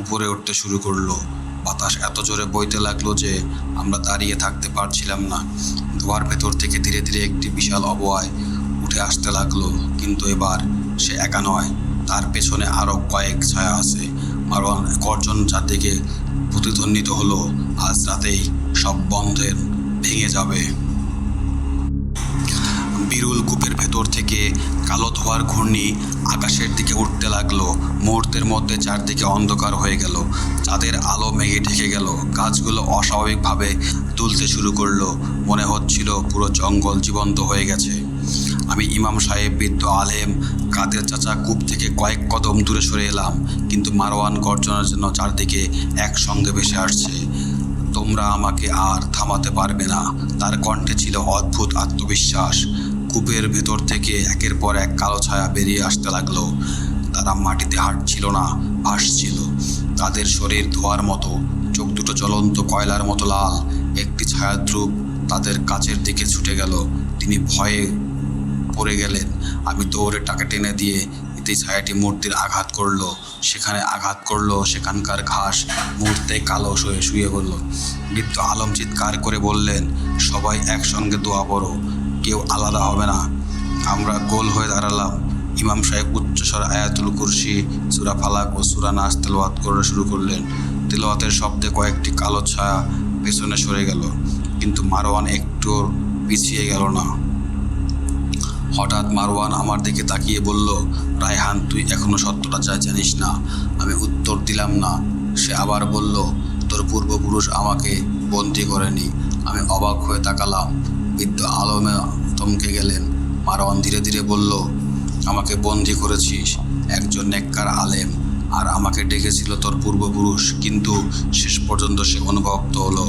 উপরে উঠতে শুরু করলো। বাতাস এত জোরে বইতে লাগলো যে আমরা দাঁড়িয়ে থাকতে পারছিলাম না। ধোঁয়ার ভেতর থেকে ধীরে ধীরে একটি বিশাল অবয়ব উঠে আসতে লাগলো। কিন্তু এবার সে একা নয়, তার পেছনে আরও কয়েক ছায়া আছে। মারওয়ান গর্জন চারদিকে প্রতিধ্বনিত হলো, আজ রাতেই সব বন্ধন ভেঙে যাবে। বিরুল কূপের ভেতর থেকে কালো ধোঁয়ার ঘূর্ণি আকাশের দিকে উঠতে লাগলো। মুহূর্তের মধ্যে চারদিকে অন্ধকার হয়ে গেল। চাঁদের আলো মেঘে ঢেকে গেল। গাছগুলো অস্বাভাবিকভাবে দুলতে শুরু করলো। মনে হচ্ছিল পুরো জঙ্গল জীবন্ত হয়ে গেছে। আমি, ইমাম সাহেব, বৃদ্ধ আলেম, কাদের চাচা কূপ থেকে কয়েক কদম দূরে সরে এলাম। কিন্তু মারওয়ান গর্জনের জন্য চারদিকে একসঙ্গে ভেসে আসছে, তোমরা আমাকে আর থামাতে পারবে না। তার কণ্ঠে ছিল অদ্ভুত আত্মবিশ্বাস। কূপের ভেতর থেকে একের পর এক কালো ছায়া বেরিয়ে আসতে লাগলো। তারা মাটিতে হাঁটছিল না, ভাসছিল। তাদের শরীর ধোঁয়ার মতো, চোখ দুটো জ্বলন্ত কয়লার মতো লাল। একটি ছায়াদ্রুপ তাদের কাছের দিকে ছুটে গেল। তিনি ভয়ে পড়ে গেলেন। আমি দৌড়ে তাকে টেনে দিয়ে ছায়াটি মূর্তির আঘাত করলো। সেখানে আঘাত করলো, সেখানকার ঘাস মুহূর্তে কালো হয়ে শুয়ে পড়ল। বৃদ্ধ আলম চিৎকার করে বললেন, সবাই একসঙ্গে দোয়া পড়ো, কেউ আলাদা হবে না। আমরা গোল হয়ে দাঁড়ালাম। ইমাম সাহেব উচ্চস্বরে আয়াতুল কুরসি, সূরা ফালাক ও সূরা নাস তেলাওয়াত করা শুরু করলেন। তেলাওয়াতের শব্দে কয়েকটি কালো ছায়া পেছনে সরে গেল, কিন্তু মারওয়ান একটু পিছিয়ে গেল না। হঠাৎ মারওয়ান আমার দিকে তাকিয়ে বলল, রায়হান, তুই এখনো সত্যটা জানিস না। আমি উত্তর দিলাম না। সে আবার বলল, তোর পূর্বপুরুষ আমাকে বন্দি করেনি। আমি অবাক হয়ে তাকালাম। বৃদ্ধ আলমে থমকে গেলেন। মারওয়ান ধীরে ধীরে বলল, আমাকে বন্দি করেছিস একজন নেককার আলেম, আর আমাকে ডেকেছিল তোর পূর্বপুরুষ, কিন্তু শেষ পর্যন্ত সে অনুভক্ত হলো,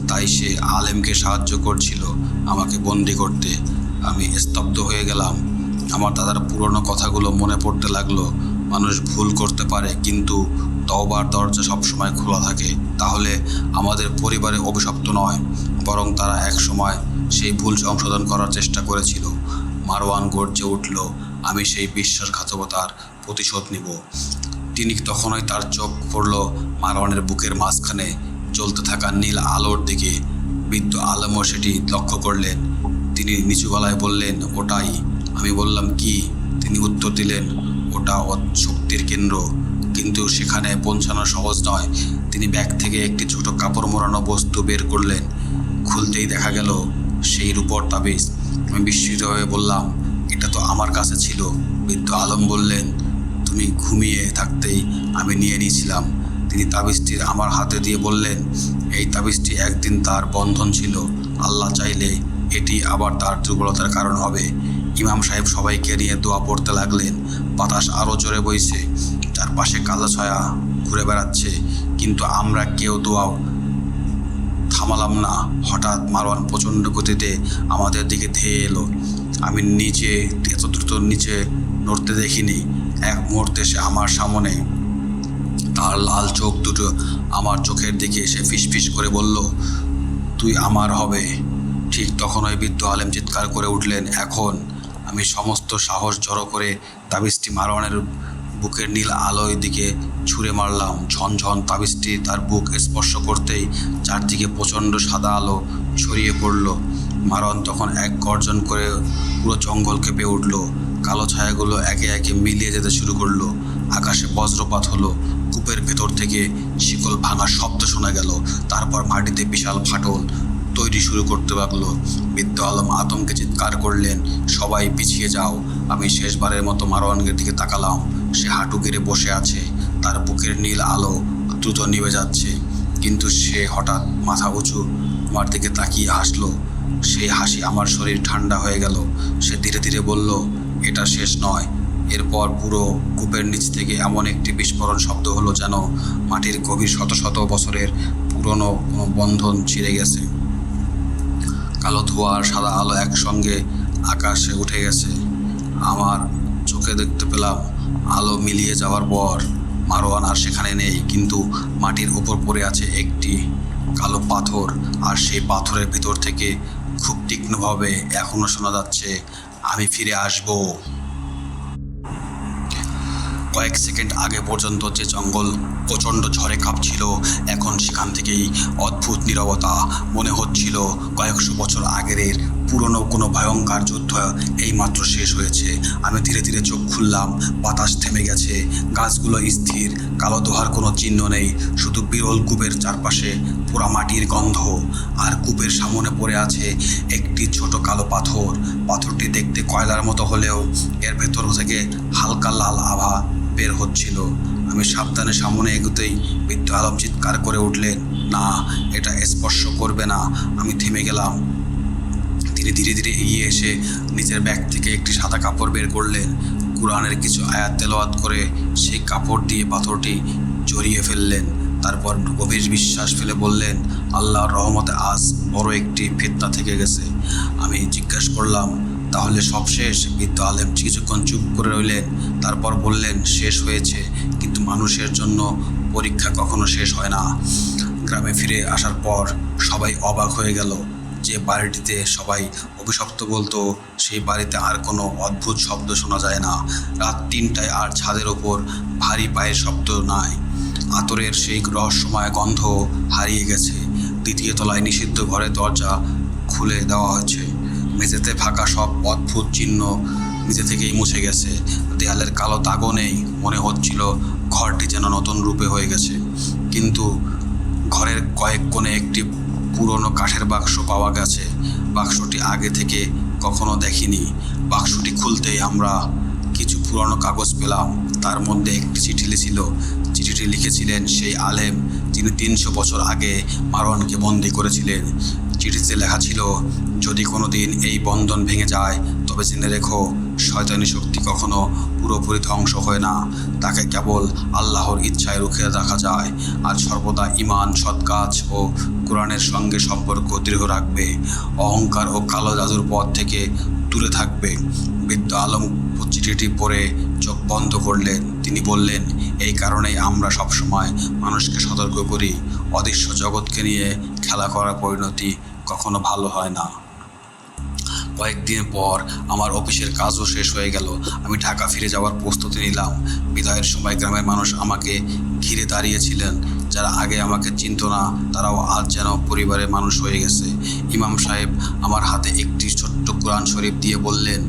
তাই সে আলেমকে সাহায্য করছিল আমাকে বন্দি করতে। আমি স্তব্ধ হয়ে গেলাম। আমার দাদার পুরনো কথাগুলো মনে পড়তে লাগলো। মানুষ ভুল করতে পারে, কিন্তু তওবার দরজা সবসময় খোলা থাকে। তাহলে আমাদের পরিবারে অভিশপ্ত নয়, বরং তারা একসময় সেই ভুল সংশোধন করার চেষ্টা করেছিল। মারওয়ান গর্জে উঠল, আমি সেই বিশ্বাসঘাতকতার প্রতিশোধ নিব। তিনি তখনই তার চোখ পড়ল মারওয়ানের বুকের মাঝখানে জ্বলতে থাকা নীল আলোর দিকে। বৃদ্ধ আলমও সেটি লক্ষ্য করলেন। তিনি নিচু গলায় বললেন, ওটাই। আমি বললাম, কি? তিনি উত্তর দিলেন, ওটা শক্তির কেন্দ্র, কিন্তু সেখানে পৌঁছানো সহজ নয়। তিনি ব্যাগ থেকে একটি ছোট কাপড় মোড়ানো বস্তু বের করলেন। খুলতেই দেখা গেল সেই রূপোর তাবিজ। আমি বিস্মিত হয়ে বললাম, এটা তো আমার কাছে ছিল। বৃদ্ধ আলম বললেন, তুমি ঘুমিয়ে থাকতেই আমি নিয়ে নিয়েছিলাম। তিনি তাবিজটি আমার হাতে দিয়ে বললেন, এই তাবিজটি একদিন তার বন্ধন ছিল, আল্লাহ চাইলে এটি আবার তার দুর্বলতার কারণ হবে। ইমাম সাহেব সবাইকে নিয়ে দোয়া পড়তে লাগলেন। বাতাস আরও জোরে বইছে, চারপাশে কালো ছায়া ঘুরে বেড়াচ্ছে, কিন্তু আমরা কেউ দোয়াও থামালাম না। হঠাৎ মারওয়ান প্রচণ্ড গতিতে আমাদের দিকে ধেয়ে এলো। আমি নিচে এত দ্রুত নিচে নড়তে দেখিনি। এক মুহূর্তে সে আমার সামনে, তার লাল চোখ দুটো আমার চোখের দিকে এসে ফিসফিস করে বলল, তুই আমার হবে। ঠিক তখনই বৃদ্ধ আলেম চিৎকার করে উঠলেন, এখন। আমি সমস্ত সাহস জড়ো করে তাবিজটি মারওয়ানের বুকের নীল আলোর দিকে ছুঁড়ে মারলাম। ঝনঝন তাবিজটি তার বুক স্পর্শ করতেই চারদিকে প্রচণ্ড সাদা আলো ছড়িয়ে পড়ল। মারওয়ান তখন এক গর্জন করে পুরো জঙ্গল কেঁপে উঠল। কালো ছায়াগুলো একে একে মিলিয়ে যেতে শুরু করলো। আকাশে বজ্রপাত হলো। কূপের ভেতর থেকে শিকল ভাঙার শব্দ শোনা গেল। তারপর মাটিতে বিশাল ফাটল তৈরি শুরু করতে লাগলো। বৃদ্ধ আলম আতঙ্কে চিৎকার করলেন, সবাই পিছিয়ে যাও। আমি শেষবারের মতো মারওয়ানের দিকে তাকালাম। সে হাঁটু গেড়ে বসে আছে, তার বুকের নীল আলো দ্রুত নিভে যাচ্ছে, কিন্তু সে হঠাৎ মাথা উঁচু আমার দিকে তাকিয়ে হাসলো। সেই হাসি আমার শরীর ঠান্ডা হয়ে গেল। সে ধীরে ধীরে বলল, এটা শেষ নয়। এরপর পুরো কূপের নিচ থেকে এমন একটি বিস্ফোরণ শব্দ হলো, যেন মাটির গভীর শত শত বছরের পুরনো কোনো বন্ধন ছিঁড়ে গেছে। কালো ধোঁয়া আর সাদা আলো একসঙ্গে আকাশে উঠে গেছে। আমার চোখে দেখতে পেলাম আলো মিলিয়ে যাওয়ার পর মারওয়ান আর সেখানে নেই, কিন্তু মাটির উপর পড়ে আছে একটি কালো পাথর, আর সেই পাথরের ভিতর থেকে খুব তীক্ষ্ণভাবে এখনও শোনা যাচ্ছে, আমি ফিরে আসবো। কয়েক সেকেন্ড আগে পর্যন্ত যে জঙ্গল প্রচণ্ড ঝড়ে কাঁপছিল, এখন সেখান থেকেই অদ্ভুত নীরবতা। মনে হচ্ছিল কয়েকশো বছর আগের পুরনো কোনো ভয়ঙ্কর যুদ্ধ এইমাত্র শেষ হয়েছে। আমি ধীরে ধীরে চোখ খুললাম। বাতাস থেমে গেছে, গাছগুলো স্থির, কালো দোহার কোনো চিহ্ন নেই, শুধু বিরল কূপের চারপাশে পোড়া মাটির গন্ধ। আর কূপের সামনে পড়ে আছে একটি ছোট কালো পাথর। পাথরটি দেখতে কয়লার মতো হলেও এর ভেতর থেকে হালকা লাল আভা বের হচ্ছিল। আমি সাবধানে সামনে এগোতেই বৃদ্ধ আলম চিৎকার করে উঠলেন, না, এটা স্পর্শ করবে না। আমি থেমে গেলাম। তিনি ধীরে ধীরে এগিয়ে এসে নিজের ব্যাগ থেকে একটি সাদা কাপড় বের করলেন। কুরআনের কিছু আয়াত তেলাওয়াত করে সেই কাপড় দিয়ে পাথরটি জড়িয়ে ফেললেন। তারপর গভীর বিশ্বাস ফেলে বললেন, আল্লাহর রহমতে আজ বড় একটি ফিতনা থেকে গেছে। আমি জিজ্ঞাসা করলাম, তাহলে সব শেষ? বৃদ্ধ আলেম কিছুক্ষণ চুপ করে রইলেন, তারপর বললেন, শেষ হয়েছে, কিন্তু মানুষের জন্য পরীক্ষা কখনো শেষ হয় না। গ্রামে ফিরে আসার পর সবাই অবাক হয়ে গেল। যে বাড়িটিতে সবাই অভিশপ্ত বলতো, সেই বাড়িতে আর কোনো অদ্ভুত শব্দ শোনা যায় না। রাত 3টায় আর ছাদের ওপর ভারী পায়ের শব্দ নাই। আতরের সেই রহস্যময় গন্ধ হারিয়ে গেছে। দ্বিতীয় তলায় নিষিদ্ধ ঘরের দরজা খুলে দেওয়া হয়েছে। মেঝেতে ফাঁকা সব অদ্ভুত চিহ্ন নিজে থেকেই মুছে গেছে। দেয়ালের কালো দাগও নেই। মনে হচ্ছিল ঘরটি যেন নতুন রূপে হয়ে গেছে। কিন্তু ঘরের কয়েক কোণে একটি পুরনো কাঠের বাক্স পাওয়া গেছে। বাক্সটি আগে থেকে কখনো দেখিনি। বাক্সটি খুলতেই আমরা কিছু পুরনো কাগজ পেলাম। তার মধ্যে একটি চিঠি ছিল। চিঠিটি লিখেছিলেন সেই আলেম যিনি 300 বছর আগে মারওয়ানকে বন্দী করেছিলেন। চিঠিতে লেখা ছিল, যদি কোনো দিন এই বন্ধন ভেঙে যায় তবে জেনে রেখো, শয়তানি শক্তি কখনো পুরোপুরি ধ্বংস হয় না, তাকে কেবল আল্লাহর ইচ্ছায় রুখে রাখা যায়। আর সর্বদা ঈমান, সৎ কাজ ও কোরআনের সঙ্গে সম্পর্ক দৃঢ় রাখবে। অহংকার ও কালো জাদুর পথ থেকে দূরে থাকবে। বৃদ্ধ আলম চিঠিটি পড়ে চোখ বন্ধ করলেন। তিনি বললেন, এই কারণেই আমরা সবসময় মানুষকে সতর্ক করি, অদৃশ্য জগৎকে নিয়ে খেলা করার পরিণতি কখনো ভালো হয় না। কয়েকদিন পর আমার অফিসের কাজও শেষ হয়ে গেল। আমি ঢাকা ফিরে যাওয়ার প্রস্তুতি নিলাম। বিদায়ের সময় গ্রামের মানুষ আমাকে ঘিরে দাঁড়িয়েছিলেন। যারা আগে আমাকে চিনত না, তারাও আজ যেন পরিবারের মানুষ হয়ে গেছে। ইমাম সাহেব আমার হাতে একটি ছোট্ট কোরআন শরীফ দিয়ে বললেন,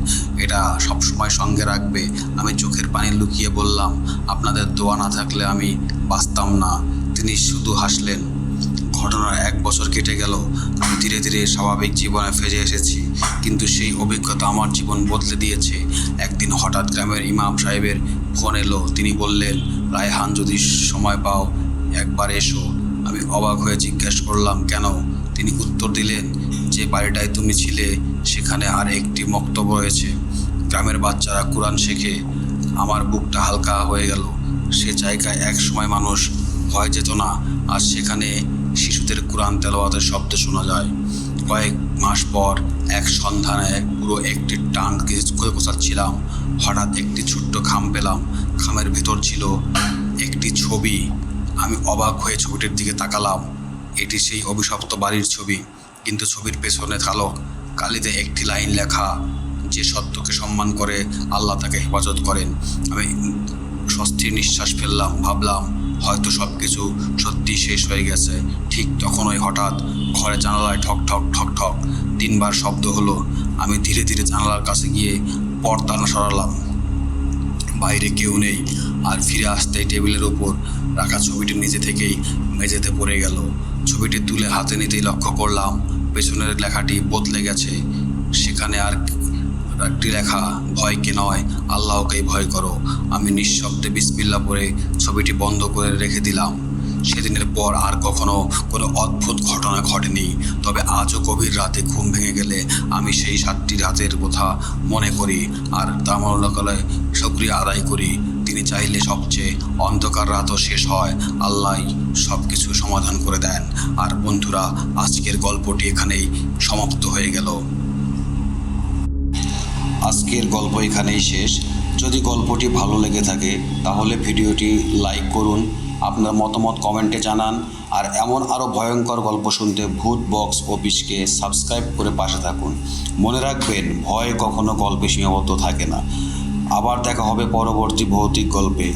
এটা সবসময় সঙ্গে রাখবে। আমি চোখের পানি লুকিয়ে বললাম, আপনাদের দোয়া না থাকলে আমি বাঁচতাম না। তিনি শুধু হাসলেন। ঘটনার 1 বছর কেটে গেল। আমি ধীরে ধীরে স্বাভাবিক জীবনে ফিরে এসেছি, কিন্তু সেই অভিজ্ঞতা আমার জীবন বদলে দিয়েছে। একদিন হঠাৎ গ্রামের ইমাম সাহেবের ফোন এলো। তিনি বললেন, রায়হান, যদি সময় পাও একবার এসো। আমি অবাক হয়ে জিজ্ঞেস করলাম, কেন? তিনি উত্তর দিলেন, যে বাড়িটায় তুমি ছিলে সেখানে আর একটি মক্তব রয়েছে। গ্রামের বাচ্চারা কোরআন শেখে। আমার বুকটা হালকা হয়ে গেল। সে জায়গায় এক সময় মানুষ ভয় যেত না, আর সেখানে শিশুদের কোরআন তেলাওয়াতের শব্দ শোনা যায়। কয়েক মাস পর এক সন্ধানে পুরো একটি টান খুঁজে গোছাচ্ছিলাম। হঠাৎ একটি ছোট্ট খাম পেলাম। খামের ভেতর ছিল একটি ছবি। আমি অবাক হয়ে ছবিটির দিকে তাকালাম। এটি সেই অভিশপ্ত বাড়ির ছবি, কিন্তু ছবির পেছনে কালিতে একটি লাইন লেখা, যে সত্যকে সম্মান করে আল্লাহ তাকে হেফাজত করেন। আমি স্বস্তির নিঃশ্বাস ফেললাম। ভাবলাম, হয়তো সব কিছু সত্যি শেষ হয়ে গেছে। ঠিক তখনই হঠাৎ ঘরে জানালায় ঠক ঠক ঠক ঠক 3 বার শব্দ হলো। আমি ধীরে ধীরে জানালার কাছে গিয়ে পর্দা সরালাম। বাইরে কেউ নেই। আর ফিরে আসতেই টেবিলের উপর রাখা ছবিটি নিজে থেকেই মেঝেতে পড়ে গেল। ছবিটি তুলে হাতে নিতেই লক্ষ্য করলাম পেছনের লেখাটি বদলে গেছে। সেখানে আর একটি লেখা, ভয়কে নয়, আল্লাহকেই ভয় করো। আমি নিঃশব্দে বিসমিল্লাহ পড়ে ছবিটি বন্ধ করে রেখে দিলাম। সেদিনের পর আর কখনো কোনো অদ্ভুত ঘটনা ঘটেনি। তবে আজও গভীর রাতে ঘুম ভেঙে গেলে আমি সেই 7টি রাতের কথা মনে করি আর তামলকালে শুকরিয়া আদায় করি। তিনি চাইলে সবচেয়ে অন্ধকার রাতও শেষ হয়। আল্লাহই সব কিছু সমাধান করে দেন। আর বন্ধুরা, আজকের গল্পটি এখানেই সমাপ্ত হয়ে গেল। আজকের গল্প এখানেই শেষ। যদি গল্পটি ভালো লেগে থাকে তাহলে ভিডিওটি লাইক করুন, আপনার মতামত কমেন্টে জানান। আর এমন আরও ভয়ঙ্কর গল্প শুনতে ভূত বক্স অফিসকে সাবস্ক্রাইব করে পাশে থাকুন। মনে রাখবেন, ভয় কখনো গল্পে সীমাবদ্ধ থাকে না। আবার দেখা হবে পরবর্তী ভৌতিক গল্পে।